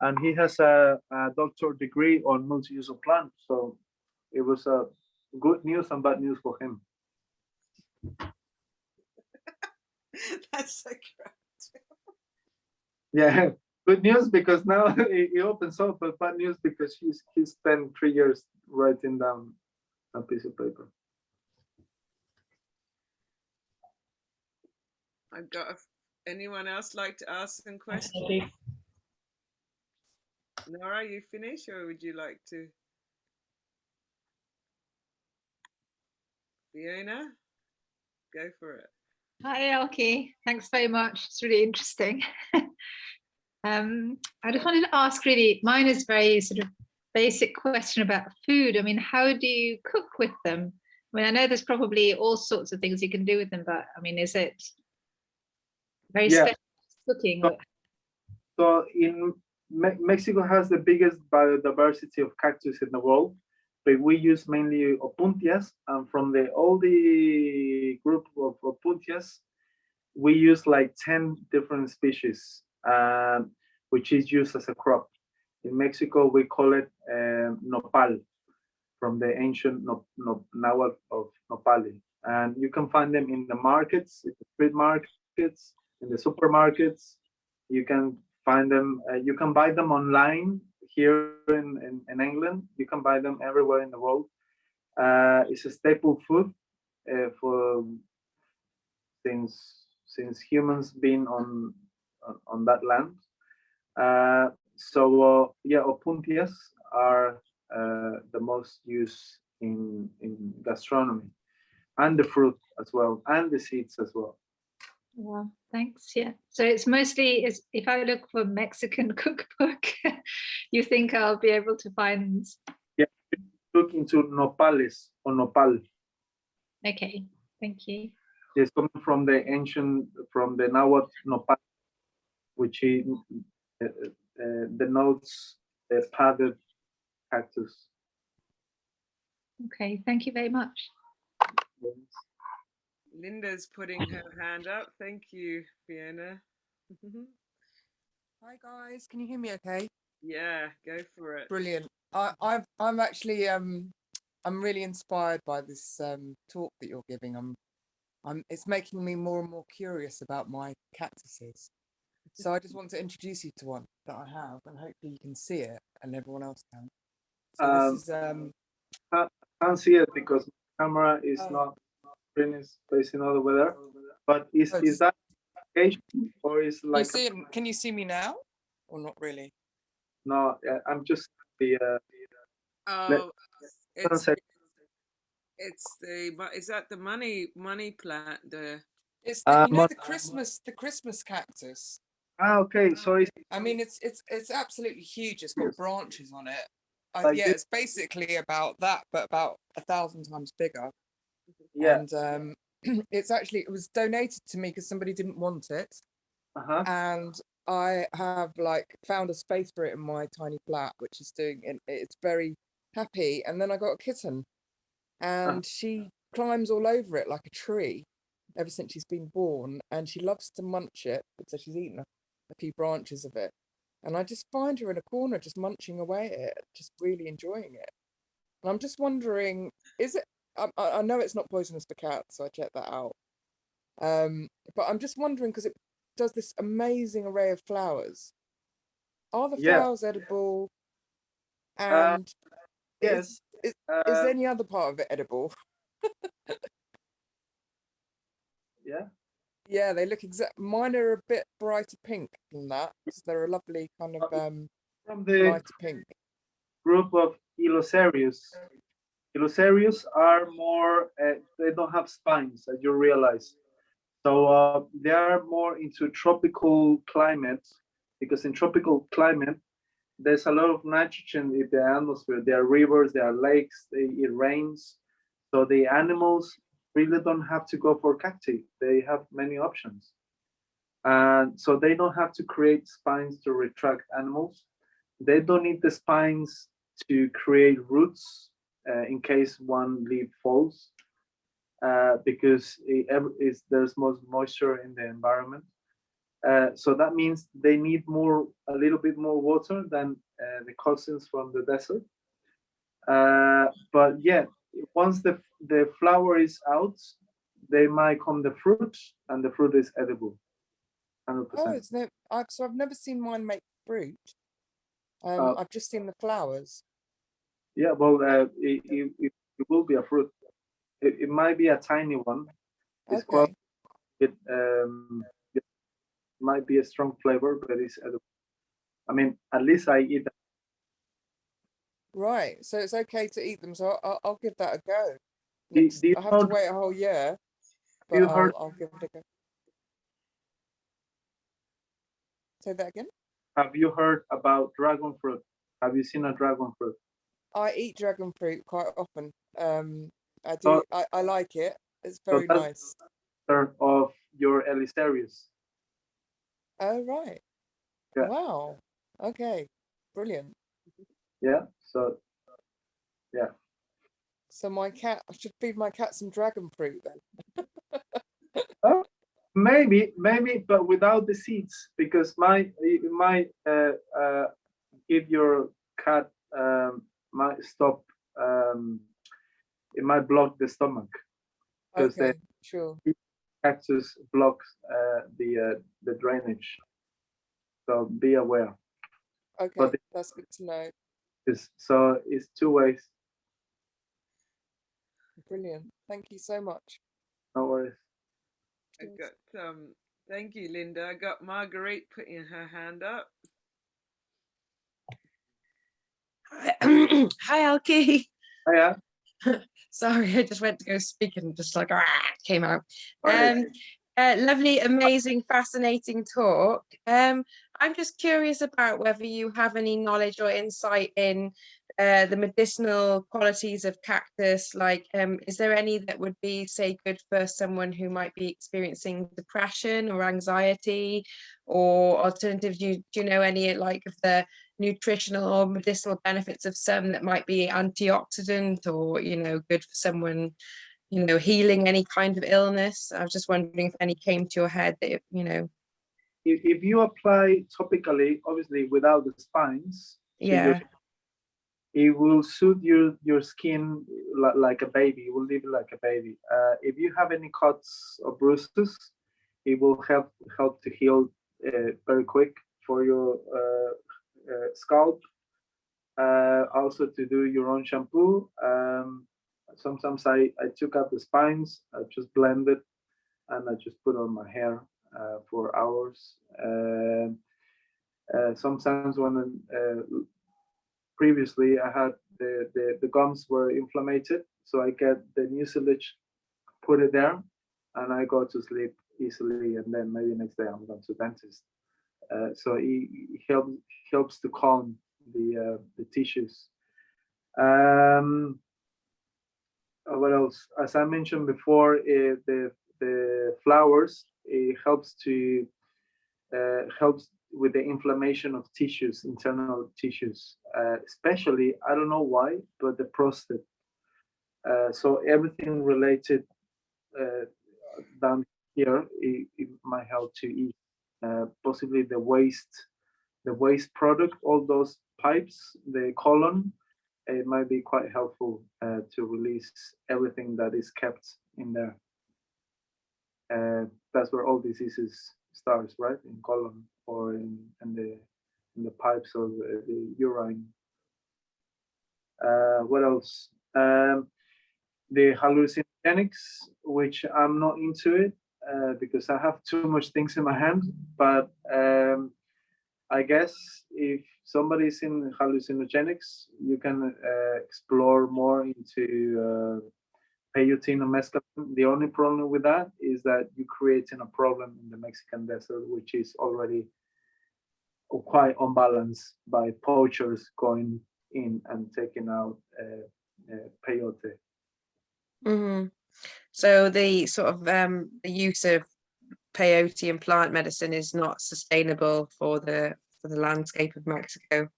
And he has a doctorate degree on multi-use of plants, so it was good news and bad news for him. That's so great. Yeah, good news because now he opens up, but bad news because he spent 3 years writing down a piece of paper. I've got anyone else like to ask some questions? Nora, you finished, or would you like to? Fiona, go for it. Hi, Elky. Thanks very much. It's really interesting. I just wanted to ask, really, mine is very sort of basic question about food. I mean, how do you cook with them? I mean, I know there's probably all sorts of things you can do with them, but I mean, is it very special cooking? So in Mexico has the biggest biodiversity of cactus in the world, but we use mainly Opuntias, and from all the group of Opuntias, we use like 10 different species, which is used as a crop. In Mexico, we call it Nopal, from the ancient Nahuatl of Nopalli. And you can find them in the markets, in the street markets, in the supermarkets. You can find them, you can buy them online here in England. You can buy them everywhere in the world. It's a staple food for since humans been on that land. So yeah, Opuntias are the most used in gastronomy, and the fruit as well, and the seeds as well. Well, thanks. Yeah. So it's mostly, if I look for Mexican cookbook, you think I'll be able to find? Yeah, look into nopales or nopal. Okay, thank you. It's coming from the ancient, from the Nahuatl nopal, which denotes the padded cactus. Okay, thank you very much. Yes. Linda's putting her hand up. Thank you, Fiona. Hi guys, can you hear me okay? Yeah, go for it. Brilliant. I'm actually I'm really inspired by this talk that you're giving. It's making me more and more curious about my cactuses. So I just want to introduce you to one that I have, and hopefully you can see it and everyone else can. So this is I can't see it because my camera is not is facing all over there. But is that Asian or is like? Can you see me now, or not really? No, I'm just the. Oh, it's the. Is that the money plant? It's the Christmas cactus. Okay, sorry. I mean, it's absolutely huge. It's got branches on it. Like it's basically about that, but about 1,000 times bigger. Yeah. And it was donated to me because somebody didn't want it. Uh-huh. And I have like found a space for it in my tiny flat, which is doing, and it's very happy. And then I got a kitten, and she climbs all over it like a tree ever since she's been born, and she loves to munch it. So she's eaten a few branches of it, and I just find her in a corner just munching away at it, just really enjoying it. And I'm just wondering, is it? I know it's not poisonous for cats, so I checked that out. But I'm just wondering because it does this amazing array of flowers. Are the Yeah. flowers edible? Uh, And yes. is any other part of it edible? Yeah. Yeah, they look exact. Mine are a bit brighter pink than that, because they're a lovely kind of From the lighter pink. group of Elosarius. Elosarius are more, they don't have spines, as you realize. So they are more into tropical climates, because in tropical climate, there's a lot of nitrogen in the atmosphere. There are rivers, there are lakes, it rains. So the animals really don't have to go for cacti. They have many options. And so they don't have to create spines to retract animals. They don't need the spines to create roots in case one leaf falls, because there's more moisture in the environment. So that means they need a little bit more water than the cousins from the desert. But yeah, once the flower is out, they might come the fruit, and the fruit is edible. 100%. Oh, it's no. I've never seen mine make fruit. I've just seen the flowers. Yeah, well, it will be a fruit. It might be a tiny one. It's quite. It might be a strong flavor, but it's edible. I mean, at least I eat them. Right, so it's okay to eat them. So I'll give that a go. Do you I have know, to wait a whole year, but you heard, I'll give it a go. Say that again. have you heard about dragon fruit? Have you seen a dragon fruit? I eat dragon fruit quite often. I So, do. I like it. It's so very that's nice. part of your Elisarius. Oh, right. Yeah. Wow. Okay. Brilliant. Yeah. So yeah. So my cat, I should feed my cat some dragon fruit then. Oh, maybe, but without the seeds, because it might give your cat might stop. It might block the stomach, because Okay, sure. the cactus blocks the drainage. So be aware. Okay, But that's good to know. it's two ways. Brilliant. Thank you so much. No worries. I got thank you, Linda. I got Marguerite putting her hand up. Hi, Elky. Oh, yeah. Sorry, I just went to go speak and just like came out. Right. Lovely, amazing, fascinating talk. I'm just curious about whether you have any knowledge or insight in the medicinal qualities of cactus. Like, is there any that would be, say, good for someone who might be experiencing depression or anxiety, or alternative? Do you know any like of the nutritional or medicinal benefits of some that might be antioxidant or good for someone healing any kind of illness? I was just wondering if any came to your head that If you apply topically, obviously without the spines, yeah, it will suit your skin like a baby. It will leave like a baby. If you have any cuts or bruises, it will help to heal very quick for your scalp. Also to do your own shampoo. Sometimes I took out the spines, I just blend it, and I just put on my hair for hours. Sometimes when previously I had the gums were inflamed, so I get the mucilage, put it there, and I go to sleep easily, and then maybe next day I'm going to dentist. So it helps to calm the tissues. What else? As I mentioned before, the flowers, it helps with the inflammation of tissues, internal tissues, especially, I don't know why, but the prostate. So everything related down here, it might help to eat. Possibly the waste product, all those pipes, the colon, it might be quite helpful to release everything that is kept in there. That's where all diseases starts, right? In colon or in the pipes of the urine. What else? The hallucinogenics, which I'm not into it because I have too much things in my hand. But I guess if somebody's in hallucinogenics, you can explore more into peyote and mescaline. The only problem with that is that you're creating a problem in the Mexican desert, which is already quite unbalanced by poachers going in and taking out peyote. Hmm. So the sort of the use of peyote and plant medicine is not sustainable for the landscape of Mexico.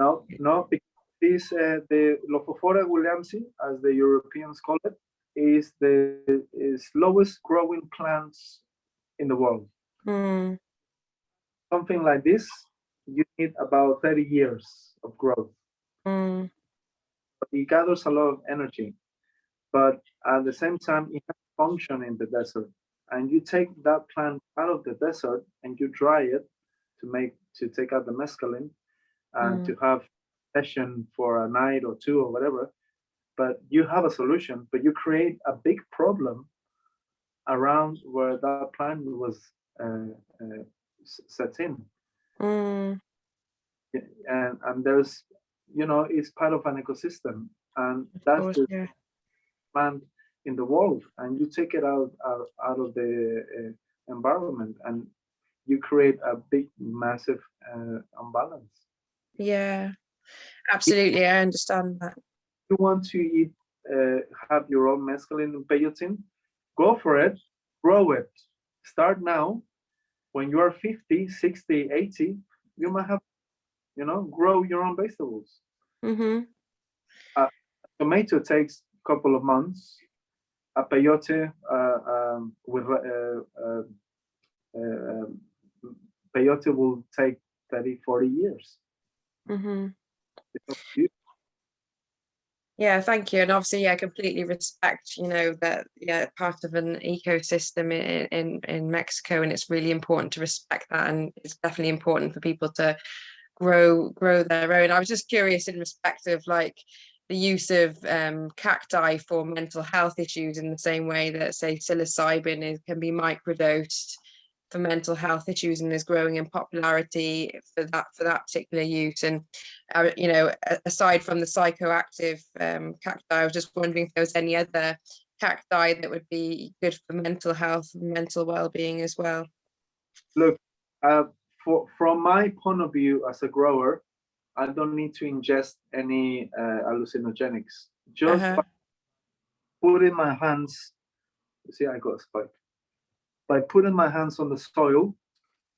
No, because this the Lophophora williamsi, as the Europeans call it, is the lowest growing plants in the world. Mm. Something like this, you need about 30 years of growth. Mm. But it gathers a lot of energy, but at the same time, it has function in the desert. And you take that plant out of the desert and you dry it to take out the mescaline and to have session for a night or two or whatever. But you have a solution, but you create a big problem around where that plant was set in. Mm. And there's, it's part of an ecosystem, and that's course, the yeah. plant in the world, and you take it out of the environment, and you create a big, massive imbalance. Yeah, absolutely. I understand that. If you want to eat, have your own mescaline and peyote, go for it, grow it. Start now. When you are 50, 60, 80, you might have, grow your own vegetables. Mm-hmm. Tomato takes a couple of months. A peyote with peyote will take 30, 40 years. Mm-hmm. Yeah, thank you. And obviously, I completely respect, that part of an ecosystem in Mexico, and it's really important to respect that, and it's definitely important for people to grow their own. I was just curious in respect of like the use of cacti for mental health issues, in the same way that, say, psilocybin can be microdosed for mental health issues and is growing in popularity for that particular use. And aside from the psychoactive cacti, I was just wondering if there was any other cacti that would be good for mental health and mental well-being as well. Look, from my point of view as a grower, I don't need to ingest any hallucinogenics. Just by putting my hands, see, I got a spike. By putting my hands on the soil,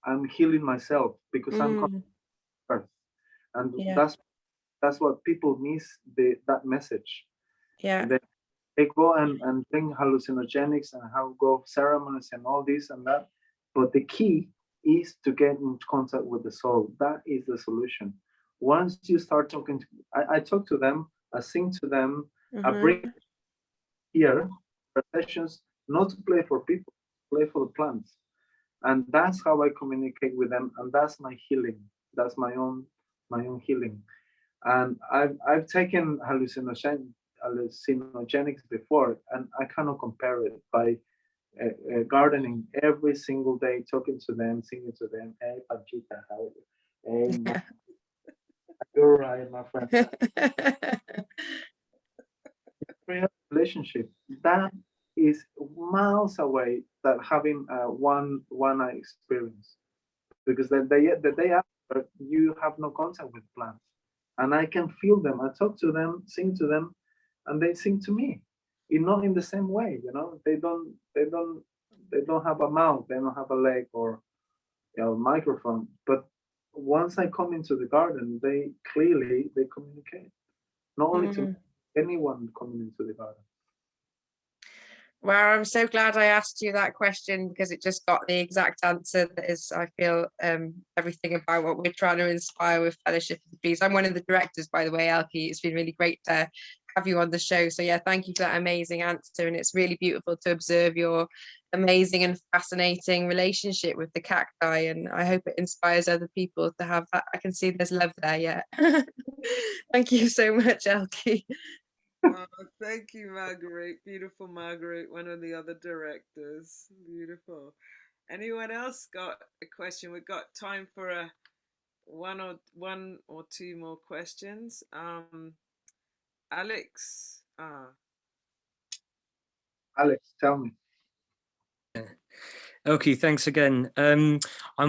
I'm healing myself because I'm connected to earth, and that's what people miss, that message. Yeah. They go and bring hallucinogenics and go ceremonies and all this and that, but the key is to get in contact with the soul. That is the solution. Once you start talking, I talk to them, I sing to them, I bring here sessions, not to play for people, play for the plants, and that's how I communicate with them, and that's my healing. That's my own healing. And I've taken hallucinogenics before, and I cannot compare it. By gardening every single day, talking to them, singing to them, hey Panchita, how are you? Hey, you're right, my friend. Relationship that is miles away that having one eye experience, because the day after you have no contact with plants, and I can feel them. I talk to them, sing to them, and they sing to me. Not in the same way, they don't have a mouth, they don't have a leg, or microphone. But once I come into the garden, they communicate. Not only to anyone coming into the garden. Well, I'm so glad I asked you that question, because it just got the exact answer that is, I feel, everything about what we're trying to inspire with Fellowship of the Trees. I'm one of the directors, by the way, Elky. It's been really great to have you on the show. So yeah, thank you for that amazing answer. And it's really beautiful to observe your amazing and fascinating relationship with the cacti. And I hope it inspires other people to have that. I can see there's love there, yeah. Thank you so much, Elky. Oh, thank you, Margaret. Beautiful Margaret, one of the other directors. Beautiful. Anyone else got a question? We've got time for one or two more questions. Alex. Alex, tell me. Okay, thanks again. I'm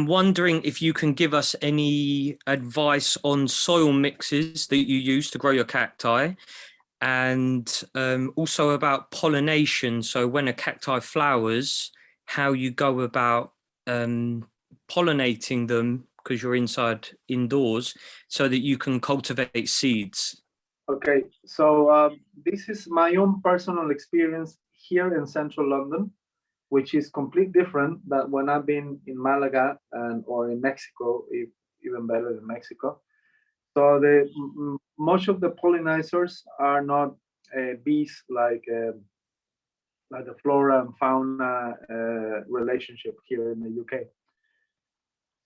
wondering if you can give us any advice on soil mixes that you use to grow your cacti, and also about pollination. So when a cacti flowers, how you go about pollinating them, because you're indoors, so that you can cultivate seeds. Okay, so this is my own personal experience here in central London, which is completely different than when I've been in Malaga or in Mexico, even better than Mexico. So most of the pollinizers are not bees like the flora and fauna relationship here in the UK.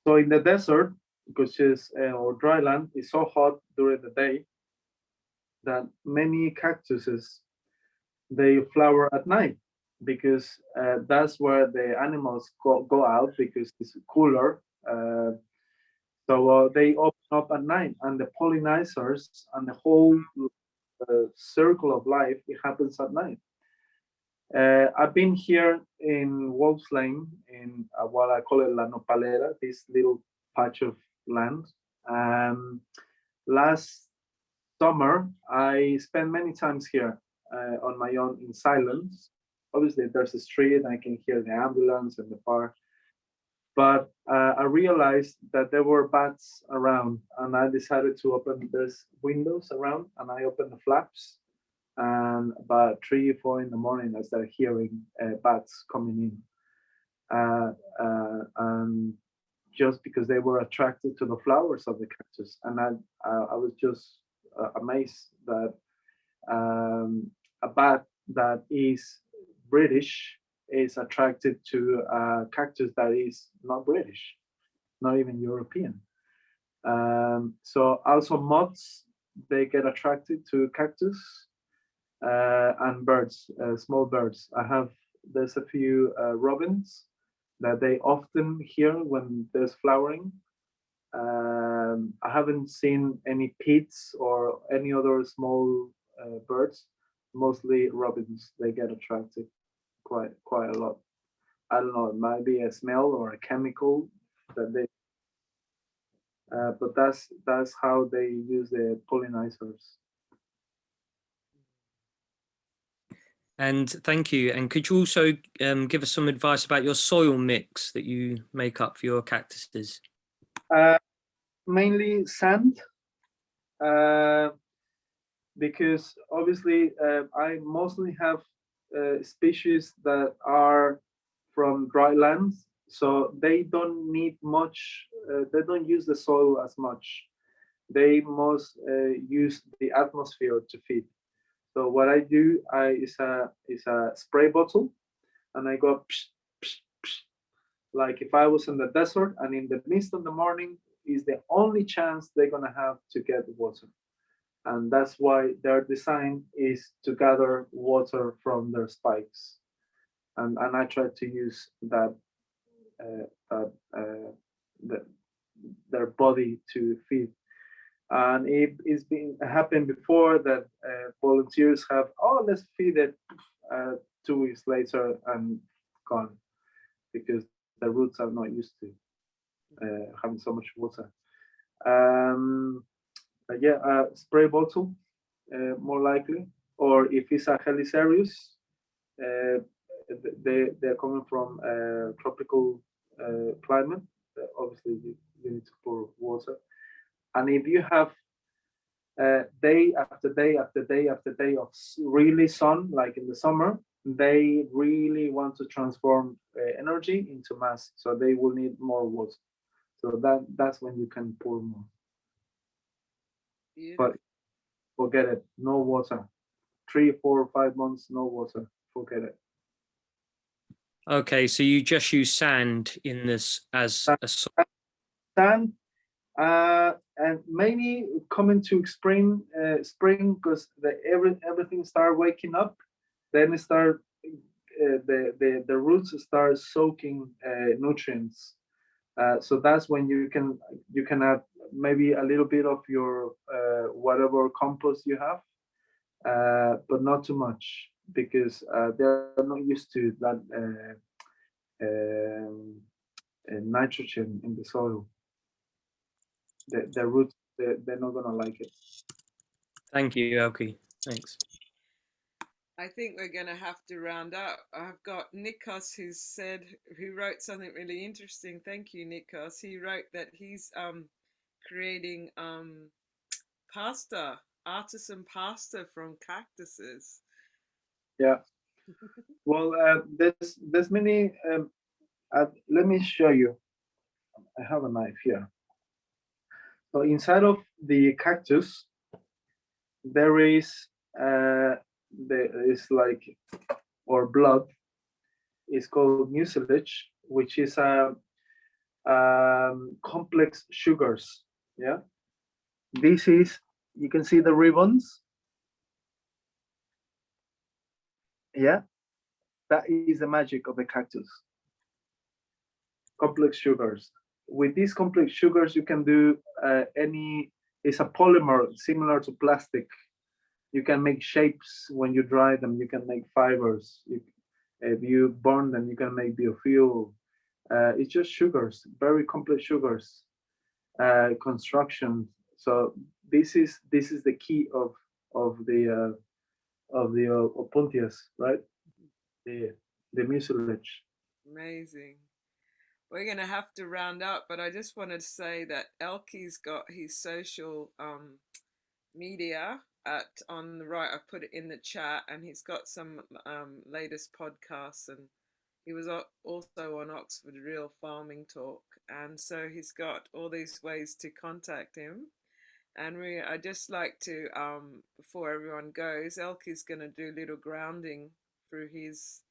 So in the desert, which is or dry land, it's so hot during the day that many cactuses, they flower at night, because that's where the animals go out, because it's cooler. So they open up at night, and the pollinizers and the whole circle of life, it happens at night. I've been here in Wolves Lane, in what I call it La Nopalera, this little patch of land. Last summer, I spent many times here on my own in silence. Obviously, there's a street, I can hear the ambulance and the fire. But I realized that there were bats around, and I decided to open, there's windows around, and I opened the flaps. And about 3 or 4 in the morning, I started hearing bats coming in. And just because they were attracted to the flowers of the cactus. And I was just amazed that a bat that is British is attracted to a cactus that is not British, not even European. So also moths, they get attracted to cactus, and birds, small birds. There's a few robins that they often hear when there's flowering. I haven't seen any pits or any other small birds. Mostly robins, they get attracted quite a lot. I don't know, it might be a smell or a chemical that they. But that's how they use the pollinizers. And thank you. And could you also give us some advice about your soil mix that you make up for your cactuses? Mainly sand, because obviously I mostly have species that are from dry lands, so they don't need much, they don't use the soil as much. They most use the atmosphere to feed. So what I do is a spray bottle, and I go psh, psh, psh. Like if I was in the desert and in the mist of the morning is the only chance they're gonna have to get water. And that's why their design is to gather water from their spikes. And I try to use their body to feed. And it's been happened before that volunteers have, let's feed it 2 weeks later and gone, because the roots are not used to having so much water. Spray bottle, more likely, or if it's a Helicerius, they're coming from tropical climate, obviously you need to pour water. And if you have day after day after day after day of really sun, like in the summer, they really want to transform energy into mass. So they will need more water. So that's when you can pour more. Beautiful. But forget it, no water. 3, 4, 5 months, no water. Forget it. Okay, so you just use sand in this as a Sand, and maybe coming to spring, because everything start waking up, then it start the roots start soaking nutrients. So that's when you can add maybe a little bit of your whatever compost you have, but not too much, because they're not used to that nitrogen in the soil. The roots, they're not gonna like it. Thank you, Elky. Thanks. I think we're going to have to round up. I've got Nikos who wrote something really interesting. Thank you, Nikos. He wrote that he's creating pasta, artisan pasta from cactuses. Yeah. Well, there's many. Let me show you. I have a knife here. So inside of the cactus, there is like, or blood. It's called mucilage, which is complex sugars. Yeah. This is, you can see the ribbons. Yeah. That is the magic of the cactus. Complex sugars. With these complex sugars, you can do it's a polymer similar to plastic. You can make shapes when you dry them. You can make fibers. If you burn them, you can make biofuel. It's just sugars, very complex sugars, construction. So this is the key of the Opuntias, right? The mucilage. Amazing. We're going to have to round up, but I just wanted to say that Elky's got his social media on the right. I've put it in the chat, and he's got some latest podcasts, and he was also on Oxford Real Farming Talk, and so he's got all these ways to contact him. And I just like to, before everyone goes, Elky's going to do a little grounding through his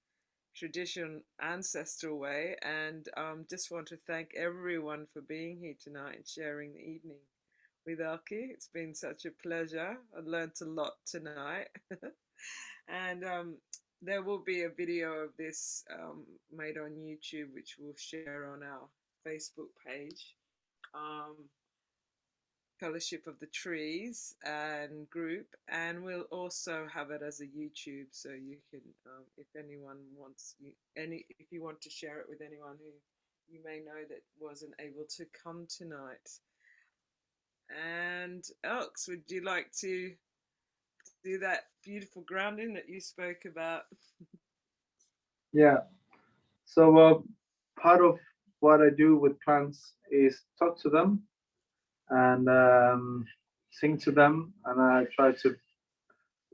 tradition ancestral way, and just want to thank everyone for being here tonight and sharing the evening with Elky. It's been such a pleasure. I learned a lot tonight. And there will be a video of this made on YouTube, which we'll share on our Facebook page, Fellowship of the Trees and group, and we'll also have it as a YouTube, so you can, if anyone wants, if you want to share it with anyone who you may know that wasn't able to come tonight. And Elks, would you like to do that beautiful grounding that you spoke about? Yeah. So part of what I do with plants is talk to them and sing to them, and I try to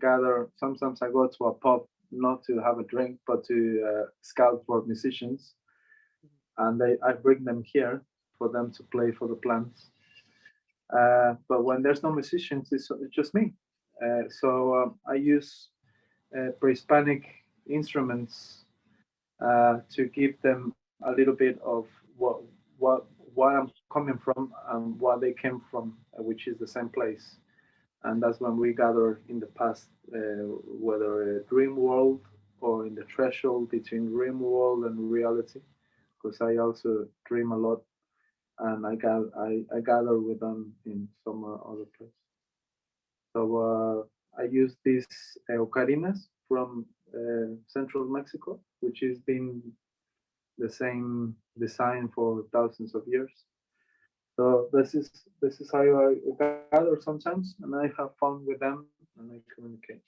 gather. Sometimes I go to a pub not to have a drink, but to scout for musicians, and I bring them here for them to play for the plants. But when there's no musicians, it's just me. So I use pre-Hispanic instruments to give them a little bit of where I'm coming from and where they came from, which is the same place. And that's when we gather in the past, whether a dream world or in the threshold between dream world and reality, because I also dream a lot, and I gather with them in some other place. So I use these ocarinas from central Mexico, which has been the same design for thousands of years. So this is how I gather sometimes, and I have fun with them and I communicate.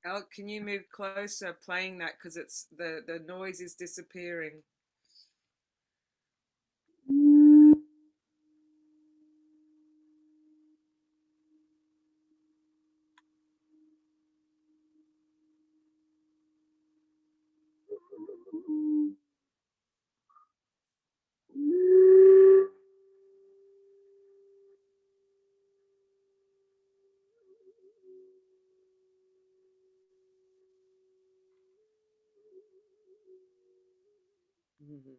Elk, can you move closer playing that, because it's the noise is disappearing. Mhm.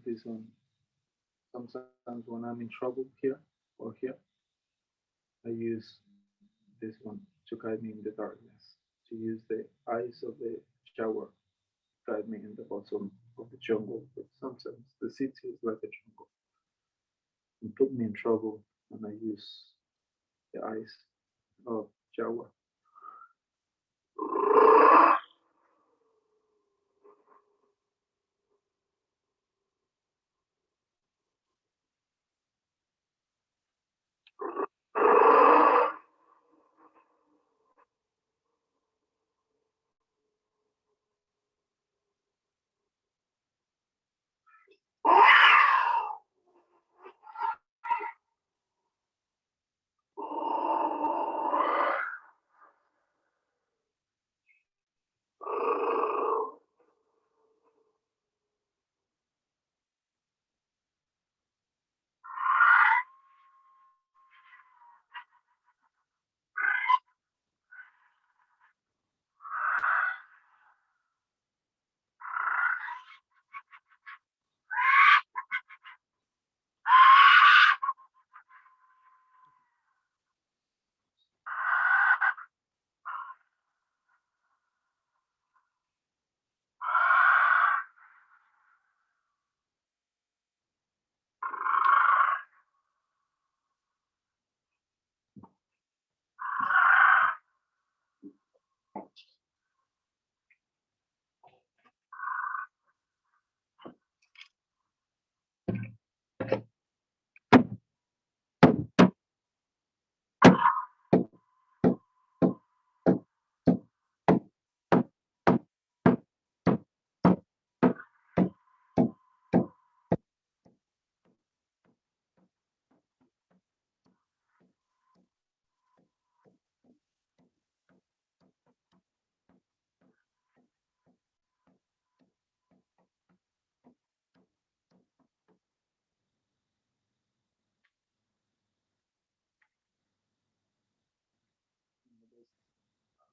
This one. Sometimes when I'm in trouble here or here, I use this one to guide me in the darkness. To use the eyes of the shower guide me in the bottom of the jungle. But sometimes the city is like a jungle and put me in trouble, and I use the eyes of shower.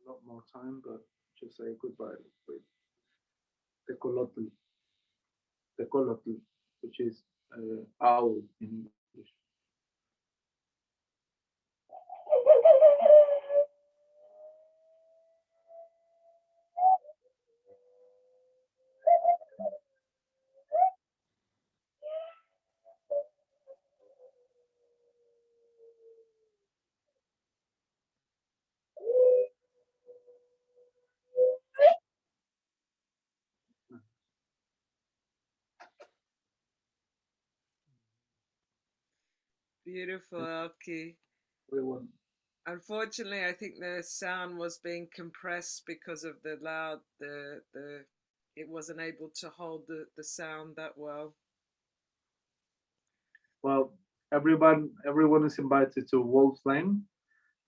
A lot more time, but just say goodbye with the colotl, which is owl in English. Beautiful, Elky. Everyone, Unfortunately, I think the sound was being compressed because of the loud, it wasn't able to hold the sound that well. well, everyone is invited to Wolf Lane.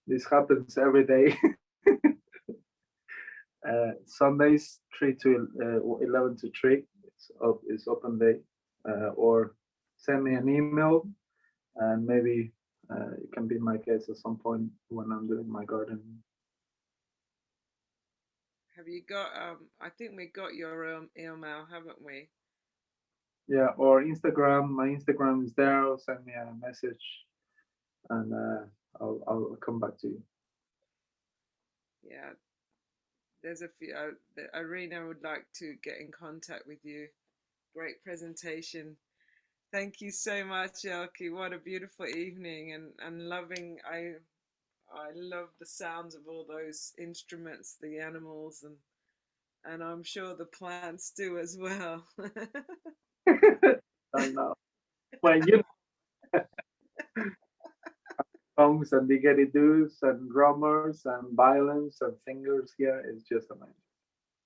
This happens every day. Sundays 3 to 11 to 3. It's open day. Or send me an email, and maybe it can be my case at some point when I'm doing my garden. Have you got? I think we got your email, haven't we? Yeah, or Instagram. My Instagram is there. Send me a message, and I'll come back to you. Yeah, there's a few. Irina would like to get in contact with you. Great presentation. Thank you so much, Elky. What a beautiful evening, and loving. I love the sounds of all those instruments, the animals, and I'm sure the plants do as well. I know. When you songs and didgeridoos and drummers and violins and singers here is just amazing.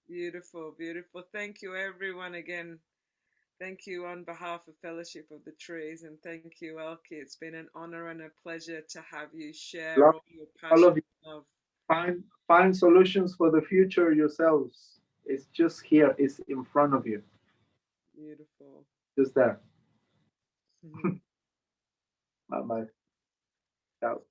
Beautiful, beautiful. Thank you, everyone, again. Thank you on behalf of Fellowship of the Trees, and thank you, Elky. It's been an honor and a pleasure to have you share Love all your all passion of you. and love. Find solutions for the future yourselves. It's just here. It's in front of you. Beautiful. Just there. Bye bye. Ciao.